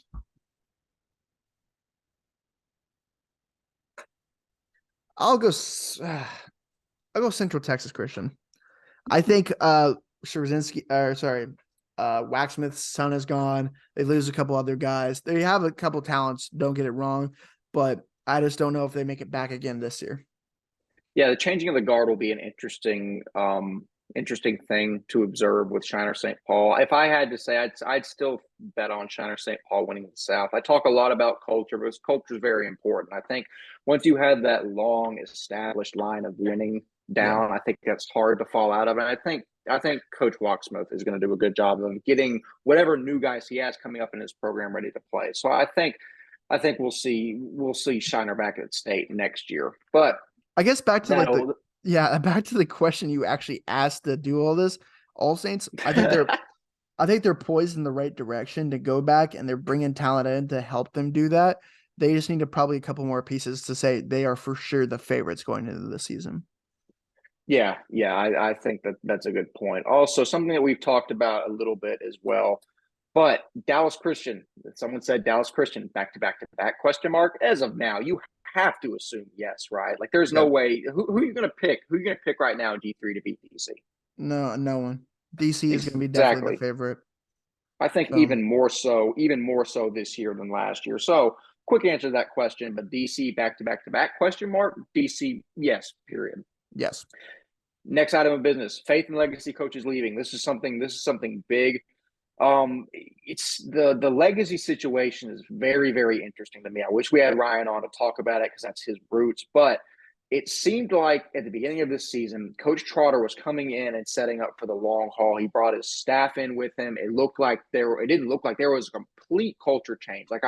I'll go Central Texas Christian. I think Waxsmith's son is gone. They lose a couple other guys. They have a couple talents, don't get it wrong, but I just don't know if they make it back again this year. Yeah, the changing of the guard will be an interesting thing to observe with Shiner St. Paul. If I had to say, I'd still bet on Shiner St. Paul winning the South. I talk a lot about culture, but culture is very important. I think once you have that long established line of winning down, I think that's hard to fall out of. And I think Coach Waxsmith is going to do a good job of getting whatever new guys he has coming up in his program ready to play. So I think we'll see Shiner back at state next year. But I guess back to the question you actually asked to do all this, All Saints. I think they're poised in the right direction to go back, and they're bringing talent in to help them do that. They just need to probably a couple more pieces to say they are for sure the favorites going into the season. Yeah, I think that's a good point. Also, something that we've talked about a little bit as well. But Dallas Christian, someone said Dallas Christian back to back to back ? As of now, you have to assume yes, right? Like there's no way. Who are you going to pick? Who are you going to pick right now in D3 to beat DC? No one. DC is going to be definitely the favorite. I think even more so this year than last year. So quick answer to that question, but DC back to back to back ? DC, yes, period. Yes. Next item of business, faith and legacy coaches leaving. This is something big. It's the legacy situation is very, very interesting to me. I wish we had Ryan on to talk about it because that's his roots, but it seemed like at the beginning of this season, Coach Trotter was coming in and setting up for the long haul. He brought his staff in with him. It didn't look like there was a complete culture change. Like,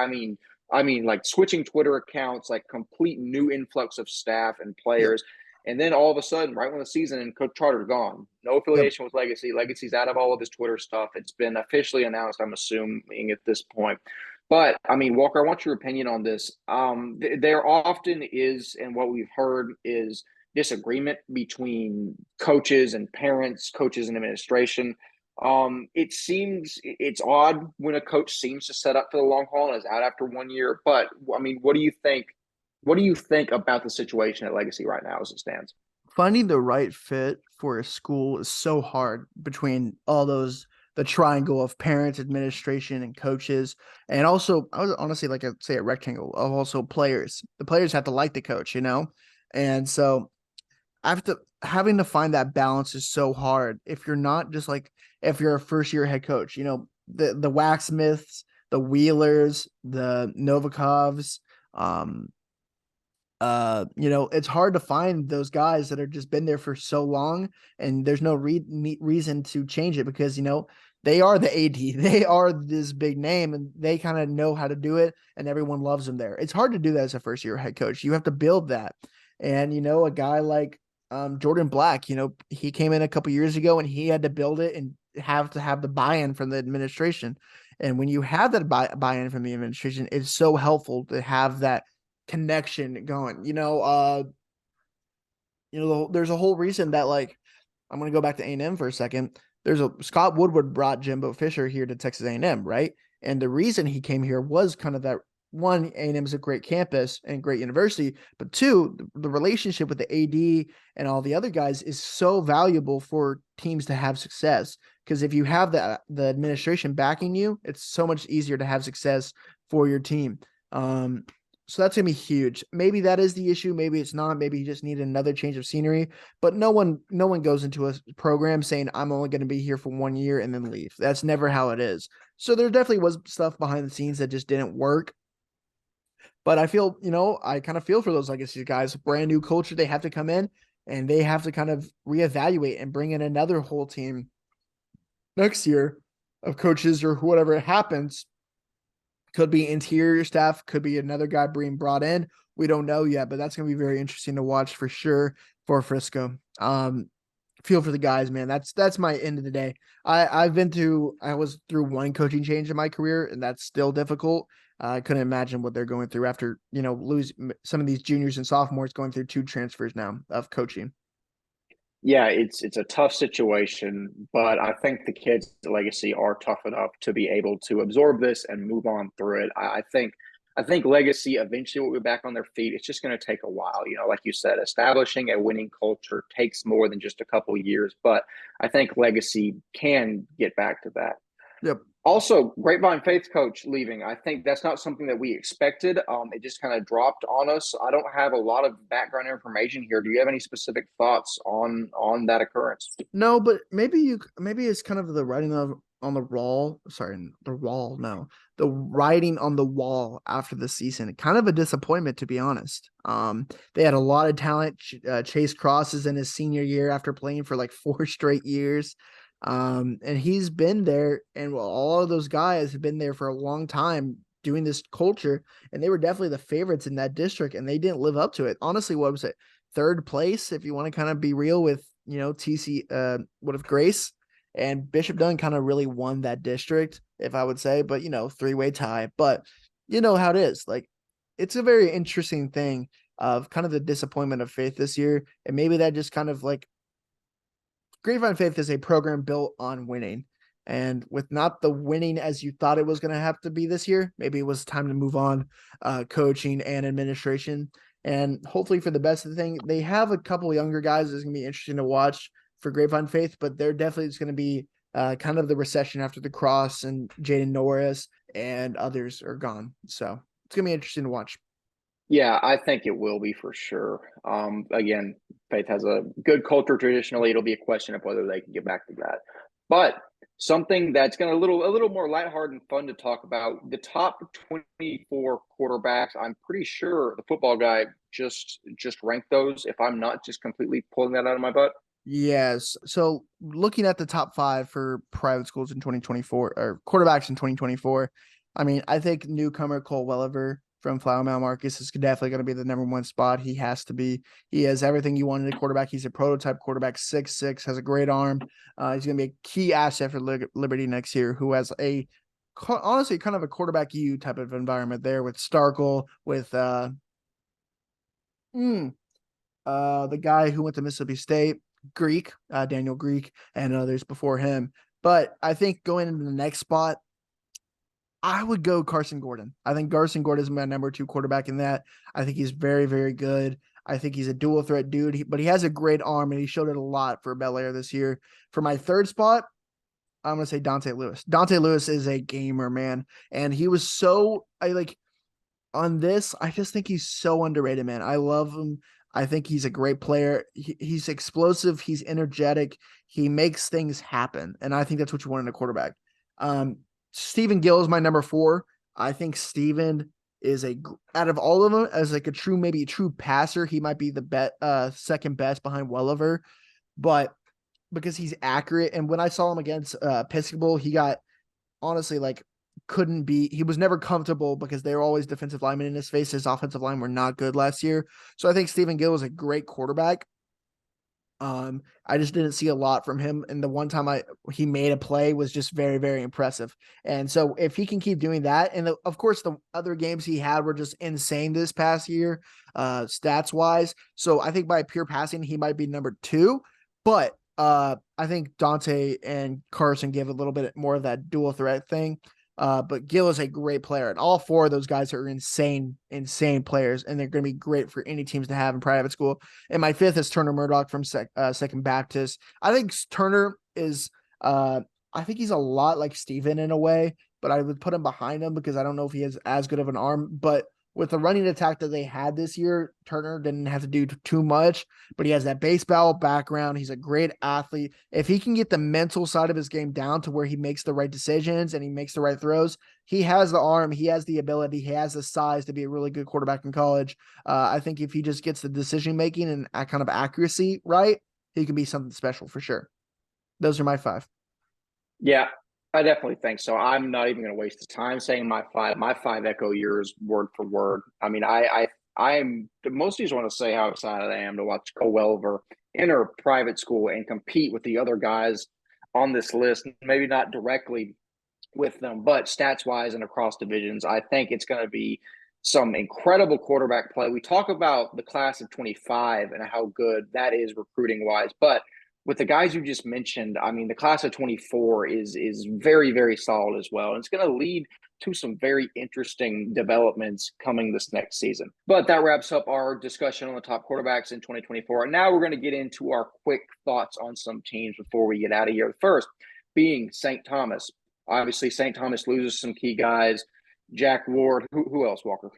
like switching Twitter accounts, like complete new influx of staff and Yep. players. And then all of a sudden, right when the season and Coach Charter's gone, no affiliation with Legacy. Legacy's out of all of his Twitter stuff. It's been officially announced, I'm assuming, at this point. But I mean, Walker, I want your opinion on this. There often is, and what we've heard is disagreement between coaches and parents, coaches and administration. It seems it's odd when a coach seems to set up for the long haul and is out after 1 year. But I mean, what do you think? What do you think about the situation at Legacy right now as it stands? Finding the right fit for a school is so hard between all the triangle of parents, administration, and coaches. And also, I would honestly like to say a rectangle of also players. The players have to like the coach, And so having to find that balance is so hard. If you're not just like, if you're a first year head coach, the Waxsmiths, the Wheelers, the Novikovs, it's hard to find those guys that are just been there for so long, and there's no reason to change it because they are the AD, they are this big name, and they kind of know how to do it, and everyone loves them there. It's hard to do that as a first year head coach. You have to build that, and a guy like Jordan Black, he came in a couple years ago and he had to build it and have to have the buy-in from the administration. And when you have that buy-in from the administration, it's so helpful to have that connection going. There's a whole reason that, like, I'm going to go back to A&M for a second. Scott Woodward brought Jimbo Fisher here to Texas A&M, right? And the reason he came here was kind of that, one, A&M is a great campus and great university, but two, the relationship with the AD and all the other guys is so valuable for teams to have success. Because if you have the administration backing you, it's so much easier to have success for your team. So that's going to be huge. Maybe that is the issue. Maybe it's not. Maybe you just need another change of scenery. But no one goes into a program saying, I'm only going to be here for 1 year and then leave. That's never how it is. So there definitely was stuff behind the scenes that just didn't work. But I feel, I kind of feel for those Legacy guys. Brand new culture. They have to come in and they have to kind of reevaluate and bring in another whole team next year of coaches or whatever happens. Could be interior staff, could be another guy being brought in. We don't know yet, but that's going to be very interesting to watch for sure for Frisco. Feel for the guys, man. That's my end of the day. I was through one coaching change in my career, and that's still difficult. I couldn't imagine what they're going through after, losing some of these juniors and sophomores going through 2 transfers now of coaching. Yeah, it's a tough situation, but I think the kids at Legacy are tough enough to be able to absorb this and move on through it. I think Legacy eventually will be back on their feet. It's just going to take a while. Like you said, establishing a winning culture takes more than just a couple of years, but I think Legacy can get back to that. Yep. Also, Grapevine Faith coach leaving. I think that's not something that we expected. It just kind of dropped on us. I don't have a lot of background information here. Do you have any specific thoughts on that occurrence? No, but maybe it's kind of the writing on the wall. Sorry, the wall. No, the writing on the wall after the season. Kind of a disappointment, to be honest. They had a lot of talent. Chase Cross is in his senior year after playing for like 4 straight years. And he's been there, and all of those guys have been there for a long time doing this culture, and they were definitely the favorites in that district, and they didn't live up to it. Honestly, what was it? 3rd place, if you want to kind of be real with, TC, what if Grace and Bishop Dunn kind of really won that district, if I would say, but 3-way tie, but you know how it is. Like, it's a very interesting thing of kind of the disappointment of Faith this year. And maybe that just kind of like, Grapevine Faith is a program built on winning, and with not the winning as you thought it was going to have to be this year, maybe it was time to move on, coaching and administration, and hopefully for the best of the thing. They have a couple of younger guys that's going to be interesting to watch for Grapevine Faith, but they're definitely just going to be kind of the recession after the Cross and Jaden Norris and others are gone. So it's going to be interesting to watch. Yeah, I think it will be for sure. Again, Faith has a good culture traditionally. It'll be a question of whether they can get back to that. But something that's going to a little more lighthearted and fun to talk about. The top 24 quarterbacks, I'm pretty sure the football guy just ranked those, if I'm not just completely pulling that out of my butt. Yes. So looking at the top 5 for private schools in 2024 or quarterbacks in 2024, I mean, I think newcomer Cole Welliver from Flower Mound Marcus is definitely going to be the number 1 spot. He has to be. He has everything you want in a quarterback. He's a prototype quarterback, 6'6", has a great arm. He's going to be a key asset for Liberty next year, who has honestly kind of a quarterback U type of environment there with Starkle, with the guy who went to Mississippi State, Greek, Daniel Greek, and others before him. But I think going into the next spot, I would go Carson Gordon. I think Carson Gordon is my number 2 quarterback in that. I think he's very, very good. I think he's a dual threat dude, but he has a great arm, and he showed it a lot for Bel Air this year. For my 3rd spot, I'm going to say Dante Lewis. Dante Lewis is a gamer, man. And he was on this, I just think he's so underrated, man. I love him. I think he's a great player. He's explosive. He's energetic. He makes things happen. And I think that's what you want in a quarterback. Stephen Gill is my number 4. I think Stephen is out of all of them, as like a true passer, he might be the second best behind Welliver, but because he's accurate. And when I saw him against Episcopal, he got honestly he was never comfortable because they were always defensive linemen in his face. His offensive line were not good last year. So I think Stephen Gill is a great quarterback. I just didn't see a lot from him. And the one time he made a play was just very, very impressive. And so if he can keep doing that, and of course the other games he had were just insane this past year, stats wise. So I think by pure passing, he might be number 2, but I think Dante and Carson give a little bit more of that dual threat thing. But Gill is a great player, and all 4 of those guys are insane players, and they're going to be great for any teams to have in private school. And my 5th is Turner Murdoch from Second Baptist. I think Turner is, I think he's a lot like Steven in a way, but I would put him behind him because I don't know if he has as good of an arm. But with the running attack that they had this year, Turner didn't have to do too much, but he has that baseball background. He's a great athlete. If he can get the mental side of his game down to where he makes the right decisions and he makes the right throws, he has the arm, he has the ability, he has the size to be a really good quarterback in college. I think if he just gets the decision-making and kind of accuracy right, he can be something special for sure. Those are my 5. Yeah, I definitely think so. I'm not even going to waste the time saying my 5. My 5 echo yours word for word. I mean, I'm most of you want to say how excited I am to watch Cole Welliver enter private school and compete with the other guys on this list. Maybe not directly with them, but stats wise and across divisions. I think it's going to be some incredible quarterback play. We talk about the class of 25 and how good that is recruiting wise, but with the guys you just mentioned, I mean, the class of 24 is very, very solid as well. And it's going to lead to some very interesting developments coming this next season. But that wraps up our discussion on the top quarterbacks in 2024. And now we're going to get into our quick thoughts on some teams before we get out of here. First being St. Thomas. Obviously, St. Thomas loses some key guys. Jack Ward. Who else, Walker?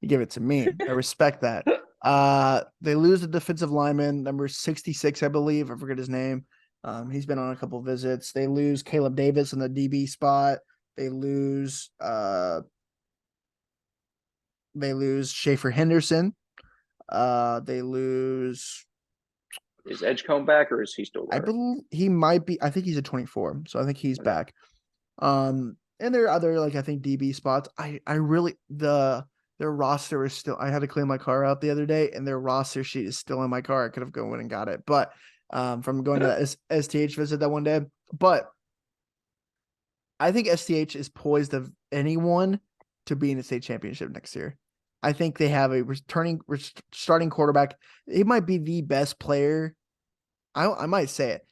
You give it to me. I respect that. They lose a defensive lineman, number 66, I believe. I forget his name. He's been on a couple visits. They lose Caleb Davis in the DB spot. They lose Schaefer Henderson. They lose. Is Edgecombe back or is he still there? I believe he might be. I think he's a 24, so I think he's back. And there are other, I think DB spots. I really their roster is still. I had to clean my car out the other day, and their roster sheet is still in my car. I could have gone in and got it, but from going to that STH visit that one day. But I think STH is poised of anyone to be in the state championship next year. I think they have a starting quarterback. He might be the best player. I might say it.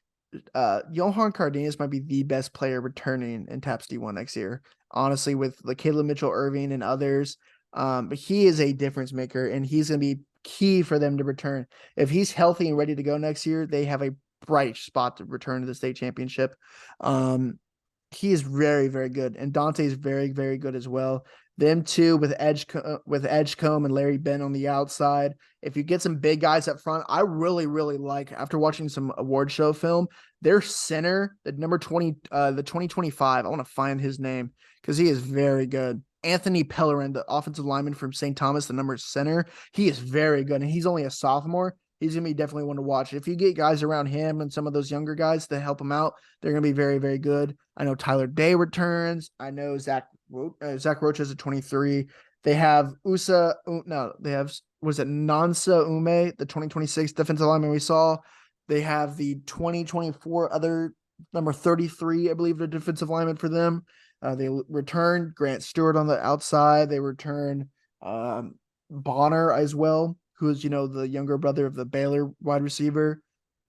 Johan Cardenas might be the best player returning in TAPS D1 next year. Honestly, with Caleb Mitchell Irving and others, but he is a difference maker, and he's going to be key for them to return. If he's healthy and ready to go next year, they have a bright spot to return to the state championship. He is very, very good, and Dante is very, very good as well. Them two with Edgecombe and Larry Ben on the outside. If you get some big guys up front, I really, really like, after watching some award show film, Their center, the number 20, the 2025, I want to find his name because he is very good. Anthony Pellerin, the offensive lineman from St. Thomas, the number center, he is very good. And he's only a sophomore. He's going to be definitely one to watch. If you get guys around him and some of those younger guys to help him out, they're going to be very, very good. I know Tyler Day returns. I know Zach Roach is a 23. They have was it Nansa Ume, the 2026 defensive lineman we saw. They have the 2024 other number 33, I believe, the defensive lineman for them. They return Grant Stewart on the outside. They return Bonner as well, who is, the younger brother of the Baylor wide receiver.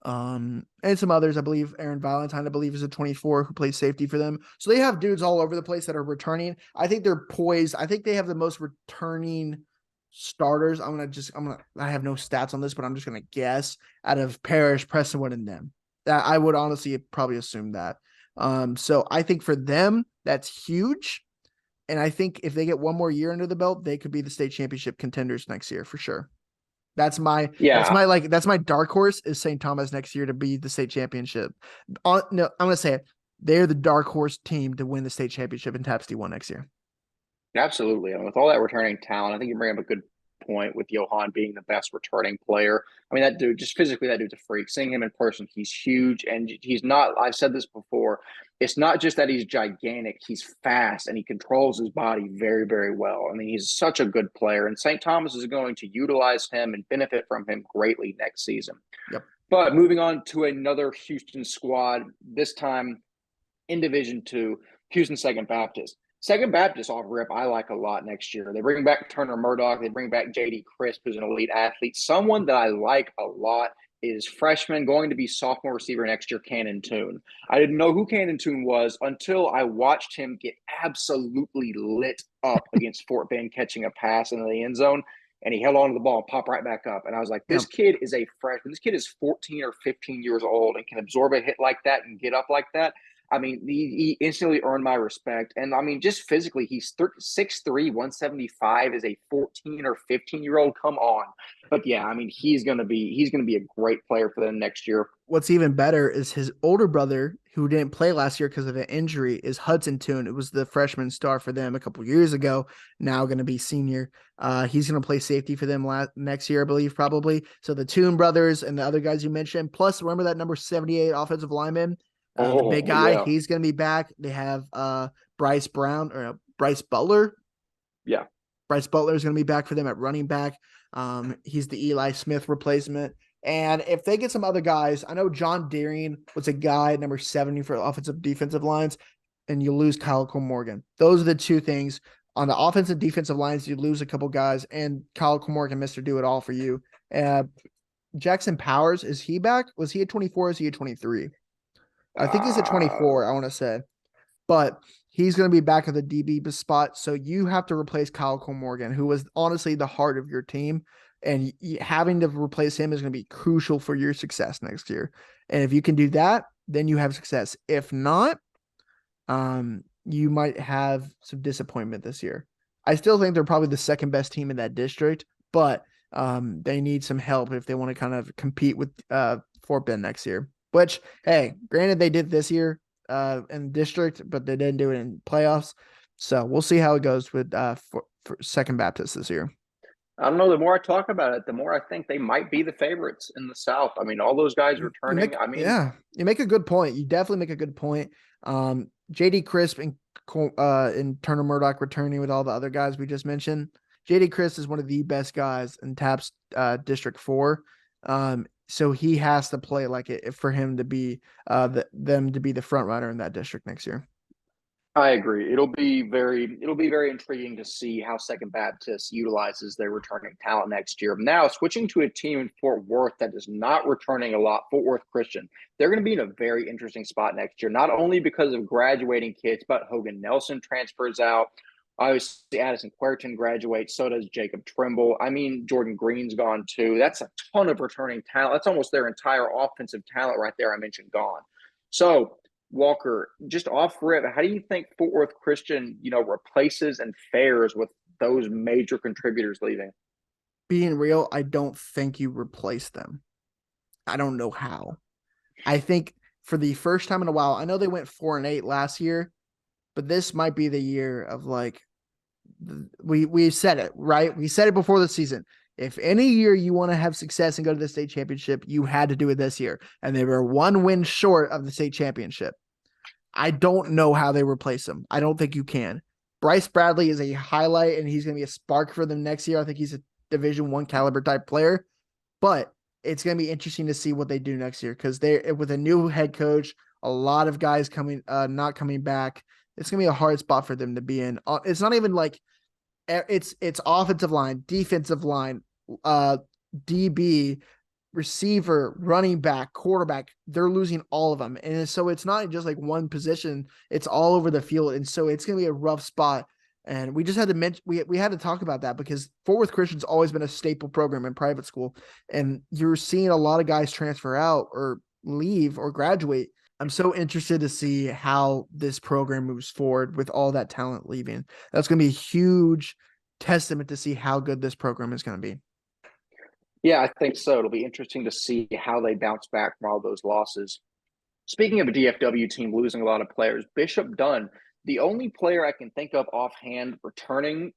And some others, I believe. Aaron Valentine, I believe, is a 24 who plays safety for them. So they have dudes all over the place that are returning. I think they're poised. I think they have the most returning starters. I have no stats on this, but I'm just going to guess out of Parrish, Prestonwood, and them. That I would honestly probably assume that. So I think for them, that's huge. And I think if they get one more year under the belt, they could be the state championship contenders next year for sure. That's my dark horse is St. Thomas next year to be the state championship. No, I'm going to say it. They're the dark horse team to win the state championship in TAPS D1 next year. Absolutely. And with all that returning talent, I think you bring up a good point with Johan being the best returning player. I mean, that dude, just physically, that dude's a freak. Seeing him in person, he's huge. And he's not, I've said this before, it's not just that he's gigantic, he's fast and he controls his body very, very well. I mean, he's such a good player. And St. Thomas is going to utilize him and benefit from him greatly next season. Yep. But moving on to another Houston squad, this time in Division II, Houston Second Baptist. Second Baptist off rip, I like a lot next year. They bring back Turner Murdoch. They bring back J.D. Crisp, who's an elite athlete. Someone that I like a lot is freshman, going to be sophomore receiver next year, Cannon Toon. I didn't know who Cannon Toon was until I watched him get absolutely lit up against Fort Bend catching a pass into the end zone, and he held on to the ball and popped right back up. And I was like, this kid is a freshman. This kid is 14 or 15 years old and can absorb a hit like that and get up like that. I mean, he instantly earned my respect. And, I mean, just physically, he's 6'3", 175 as a 14 or 15-year-old. Come on. But, yeah, I mean, he's gonna be a great player for them next year. What's even better is his older brother, who didn't play last year because of an injury, is Hudson Toon. It was the freshman star for them a couple years ago, now going to be senior. He's going to play safety for them next year, I believe, probably. So the Toon brothers and the other guys you mentioned, plus remember that number 78 offensive lineman? The big guy, yeah. He's going to be back. They have Bryce Butler. Yeah. Bryce Butler is going to be back for them at running back. He's the Eli Smith replacement. And if they get some other guys, I know John Deering was a guy at number 70 for offensive defensive lines, and you lose Kyle Morgan. Those are the two things. On the offensive defensive lines, you lose a couple guys, and Kyle Morgan, Mr. Do It All for you. Jackson Powers, is he back? Was he at 24 or is he at 23? I think he's at 24, I want to say. But he's going to be back at the DB spot. So you have to replace Kyle Morgan, who was honestly the heart of your team. And having to replace him is going to be crucial for your success next year. And if you can do that, then you have success. If not, you might have some disappointment this year. I still think they're probably the second best team in that district, but they need some help if they want to kind of compete with Fort Bend next year. Which, hey, granted they did this year in district, but they didn't do it in playoffs. So we'll see how it goes with for Second Baptist this year. I don't know. The more I talk about it, the more I think they might be the favorites in the South. I mean, all those guys returning. You make a good point. You definitely make a good point. J.D. Crisp and Turner Murdoch returning with all the other guys we just mentioned. J.D. Crisp is one of the best guys in TAPS District 4. So he has to play like it for him to be them to be the front runner in that district next year. I agree. It'll be very intriguing to see how Second Baptist utilizes their returning talent next year. Now, switching to a team in Fort Worth that is not returning a lot, Fort Worth Christian. They're going to be in a very interesting spot next year, not only because of graduating kids, but Hogan Nelson transfers out. Obviously, Addison Querton graduates. So does Jacob Trimble. I mean, Jordan Green's gone too. That's a ton of returning talent. That's almost their entire offensive talent right there. I mentioned gone. So, Walker, just off rip, how do you think Fort Worth Christian, replaces and fares with those major contributors leaving? Being real, I don't think you replace them. I don't know how. I think for the first time in a while. I know they went 4-8 last year, but this might be the year of like we said it, right? We said it before the season. If any year you want to have success and go to the state championship, you had to do it this year. And they were 1 win short of the state championship. I don't know how they replace him. I don't think you can. Bryce Bradley is a highlight, and he's going to be a spark for them next year. I think he's a Division I caliber type player, but it's going to be interesting to see what they do next year because they with a new head coach, a lot of guys not coming back. It's going to be a hard spot for them to be in. It's not even like it's offensive line, defensive line, DB, receiver, running back, quarterback. They're losing all of them. And so it's not just like one position, it's all over the field. And so it's going to be a rough spot. And we just had to mention, we had to talk about that because Fort Worth Christian's always been a staple program in private school. And you're seeing a lot of guys transfer out or leave or graduate. I'm so interested to see how this program moves forward with all that talent leaving. That's going to be a huge testament to see how good this program is going to be. Yeah, I think so. It'll be interesting to see how they bounce back from all those losses. Speaking of a DFW team losing a lot of players, Bishop Dunn, the only player I can think of offhand returning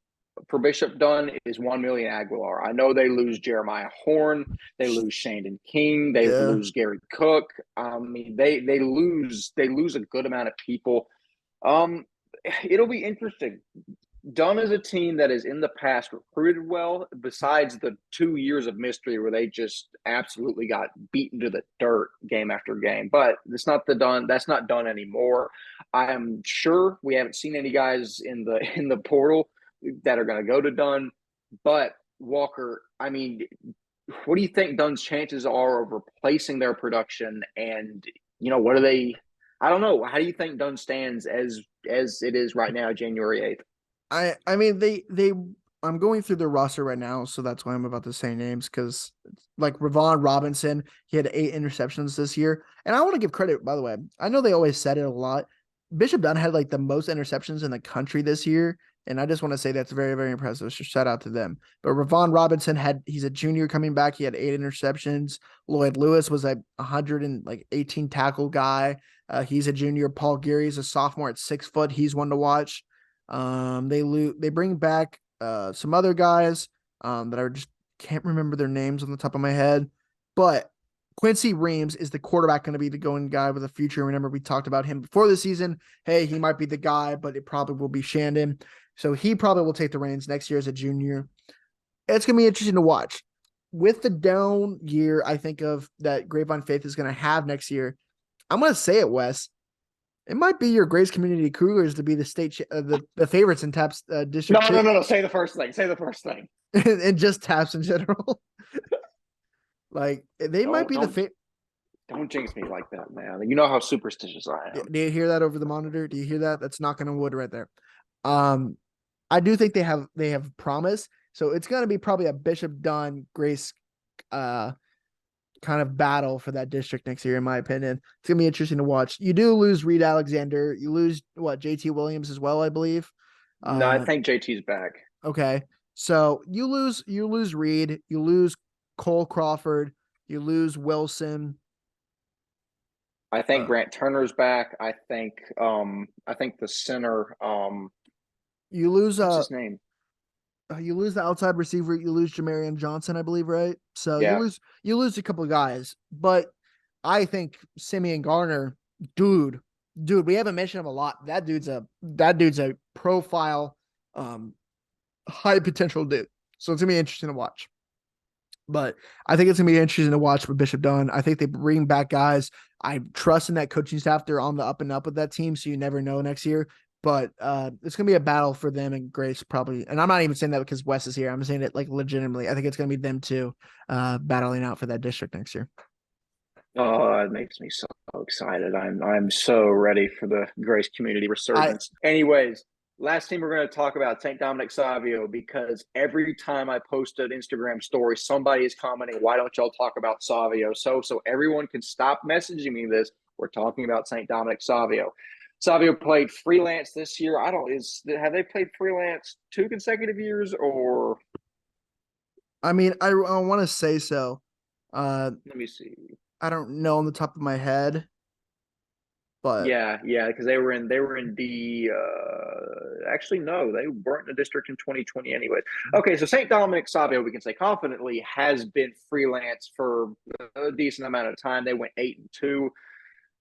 for Bishop Dunn is 1 million Aguilar. I know they lose Jeremiah Horn, they lose Shandon King, they lose Gary Cook. I mean, they lose a good amount of people. It'll be interesting. Dunn is a team that has in the past recruited well, besides the 2 years of mystery where they just absolutely got beaten to the dirt game after game. But it's not that's not Dunn anymore. I am sure we haven't seen any guys in the portal that are going to go to Dunn. But Walker, I mean, what do you think Dunn's chances are of replacing their production? And, what are they? I don't know. How do you think Dunn stands as it is right now, January 8th? I mean I'm going through their roster right now, so that's why I'm about to say names because like Ravon Robinson, he had 8 interceptions this year. And I want to give credit, by the way. I know they always said it a lot. Bishop Dunn had like the most interceptions in the country this year. And I just want to say that's very, very impressive. So shout out to them. But Ravon Robinson he's a junior coming back. He had 8 interceptions. Lloyd Lewis was a 118 tackle guy. He's a junior. Paul Geary's a sophomore at 6 foot. He's one to watch. They bring back some other guys that I just can't remember their names on the top of my head, but Quincy Reams is the quarterback going to be the going guy with the future. Remember, we talked about him before the season. Hey, he might be the guy, but it probably will be Shandon. So he probably will take the reins next year as a junior. It's going to be interesting to watch. With the down year, I think of that Grapevine Faith is going to have next year. I'm going to say it, Wes. It might be your Grace Community Cougars to be the state the favorites in TAPS district. No. Say the first thing. And just TAPS in general. Like they might be the Don't jinx me like that, man. You know how superstitious I am. Do you hear that over the monitor? Do you hear that? That's knocking on wood right there. I do think they have promise. So it's going to be probably a Bishop Dunn Grace kind of battle for that district next year, in my opinion. It's gonna be interesting to watch. You do lose Reed Alexander. You lose JT Williams as well, I believe. No, I think JT's back. Okay, so you lose Reed. You lose Cole Crawford. You lose Wilson. I think Grant Turner's back. I think the center. You lose what's his name? You lose the outside receiver. You lose Jamarian Johnson, I believe, right? So yeah. you lose a couple of guys, but I think Simeon Garner, dude, we haven't mentioned him a lot. That dude's a profile, high potential dude. So it's gonna be interesting to watch. But I think it's gonna be interesting to watch with Bishop Dunn. I think they bring back guys. I trust in that coaching staff. They're on the up and up with that team, so you never know next year. But it's going to be a battle for them and Grace probably. And I'm not even saying that because Wes is here. I'm saying it like legitimately. I think it's going to be them two battling out for that district next year. Oh, it makes me so excited. I'm so ready for the Grace community resurgence. Anyways, last team we're going to talk about, St. Dominic Savio, because every time I post an Instagram story, somebody is commenting, why don't y'all talk about Savio? So everyone can stop messaging me this. We're talking about St. Dominic Savio. Savio played freelance this year. Have they played freelance 2 consecutive years or? I mean, I want to say so. Let me see. I don't know on the top of my head. But Yeah, because they were in the actually no, they weren't in the district in 2020 anyways. Okay, so St. Dominic Savio, we can say confidently, has been freelance for a decent amount of time. They went 8-2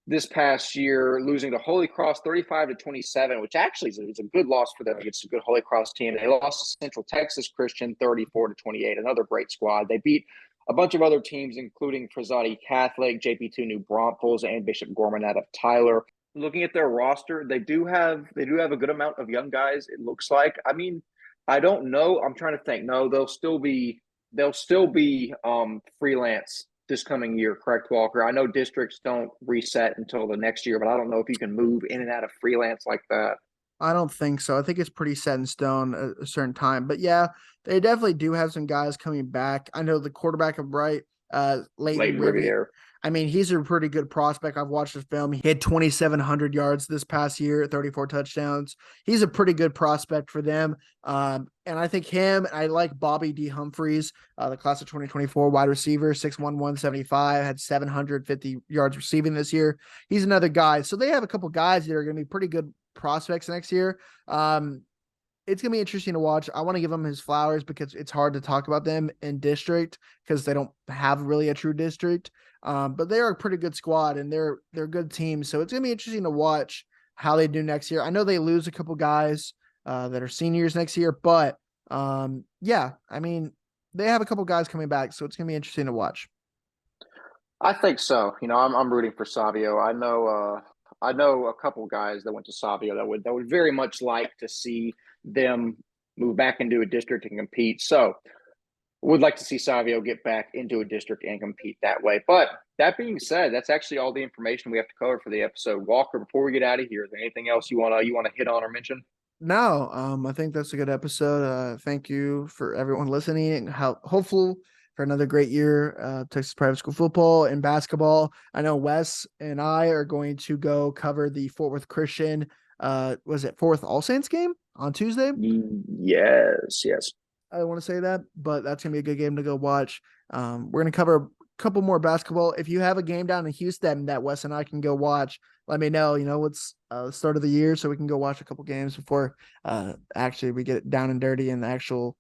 this past year, losing to Holy Cross 35-27, which actually is a good loss for them against a good Holy Cross team. They lost to Central Texas Christian 34-28, another great squad. They beat a bunch of other teams, including Frazzati Catholic, JP2 New Braunfels, and Bishop Gorman out of Tyler. Looking at their roster, they do have a good amount of young guys, it looks like. I mean, I don't know. I'm trying to think. No, they'll still be freelance this coming year, correct, Walker? I know districts don't reset until the next year, but I don't know if you can move in and out of freelance like that. I don't think so. I think it's pretty set in stone at a certain time. But yeah, they definitely do have some guys coming back. I know the quarterback of Bright, Leighton Leighton Riviere. Riviere. I mean, he's a pretty good prospect. I've watched his film. He had 2,700 yards this past year, 34 touchdowns. He's a pretty good prospect for them. And I think him, I like Bobby D. Humphreys, the class of 2024 wide receiver, 6'1", 175, had 750 yards receiving this year. He's another guy. So they have a couple guys that are going to be pretty good prospects next year. It's going to be interesting to watch. I want to give him his flowers because it's hard to talk about them in district because they don't have really a true district. But they are a pretty good squad and they're a good team. So it's going to be interesting to watch how they do next year. I know they lose a couple guys that are seniors next year, but yeah, I mean, they have a couple guys coming back. So it's going to be interesting to watch. I think so. I'm rooting for Savio. I know a couple guys that went to Savio that would very much like to see them move back into a district and compete. So would like to see Savio get back into a district and compete that way. But that being said, that's actually all the information we have to cover for the episode. Walker, before we get out of here, is there anything else you wanna hit on or mention? No, I think that's a good episode. Thank you for everyone listening and hopeful for another great year, Texas private school football and basketball. I know Wes and I are going to go cover the Fort Worth Christian, was it Fourth All Saints game on Tuesday? Yes. I don't want to say that, but that's going to be a good game to go watch. We're going to cover a couple more basketball. If you have a game down in Houston that Wes and I can go watch, let me know. It's the start of the year, so we can go watch a couple games before actually we get down and dirty in the actual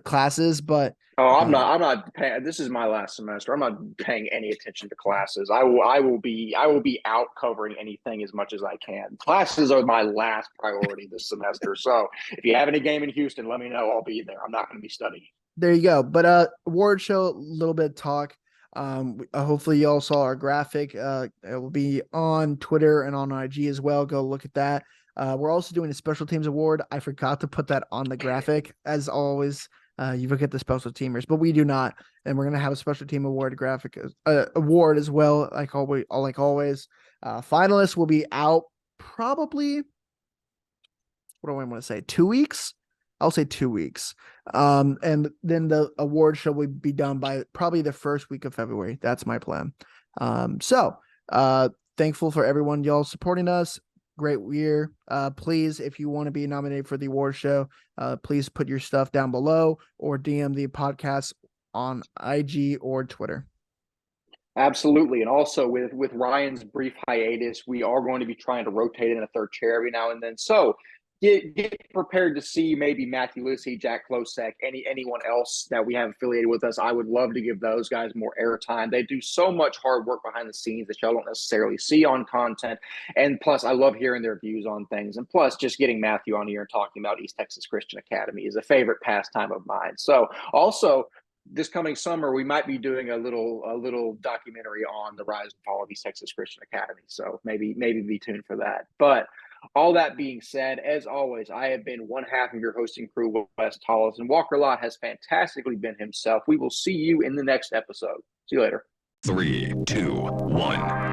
classes. But I'm not paying. This is my last semester. I'm not paying any attention to classes. I will be out covering anything as much as I can. Classes are my last priority this semester. So if you have any game in Houston, let me know. I'll be there. I'm not going to be studying. there you go. But award show, a little bit of talk. Hopefully you all saw our graphic. It will be on Twitter and on IG as well. Go look at that. We're also doing a special teams award. I forgot to put that on the graphic. As always, you look at the special teamers, but we do not. And we're gonna have a special team award graphic award as well. Like always, finalists will be out probably. What do I want to say? 2 weeks. I'll say 2 weeks. And then the award show will be done by probably the first week of February. That's my plan. So thankful for everyone, y'all supporting us. Great year. Please, if you want to be nominated for the award show, please put your stuff down below or DM the podcast on IG or Twitter. Absolutely. And also with Ryan's brief hiatus, we are going to be trying to rotate in a third chair every now and then. So get prepared to see maybe Matthew Lucy, Jack Klosek, anyone else that we have affiliated with us. I would love to give those guys more airtime. They do so much hard work behind the scenes that y'all don't necessarily see on content. And plus, I love hearing their views on things. And plus, just getting Matthew on here and talking about East Texas Christian Academy is a favorite pastime of mine. So also, this coming summer, we might be doing a little documentary on the rise and fall of East Texas Christian Academy. So maybe be tuned for that. But all that being said, as always, I have been one half of your hosting crew, Wes Tolleson. Walker Lott has fantastically been himself. We will see you in the next episode. See you later. 3, 2, 1.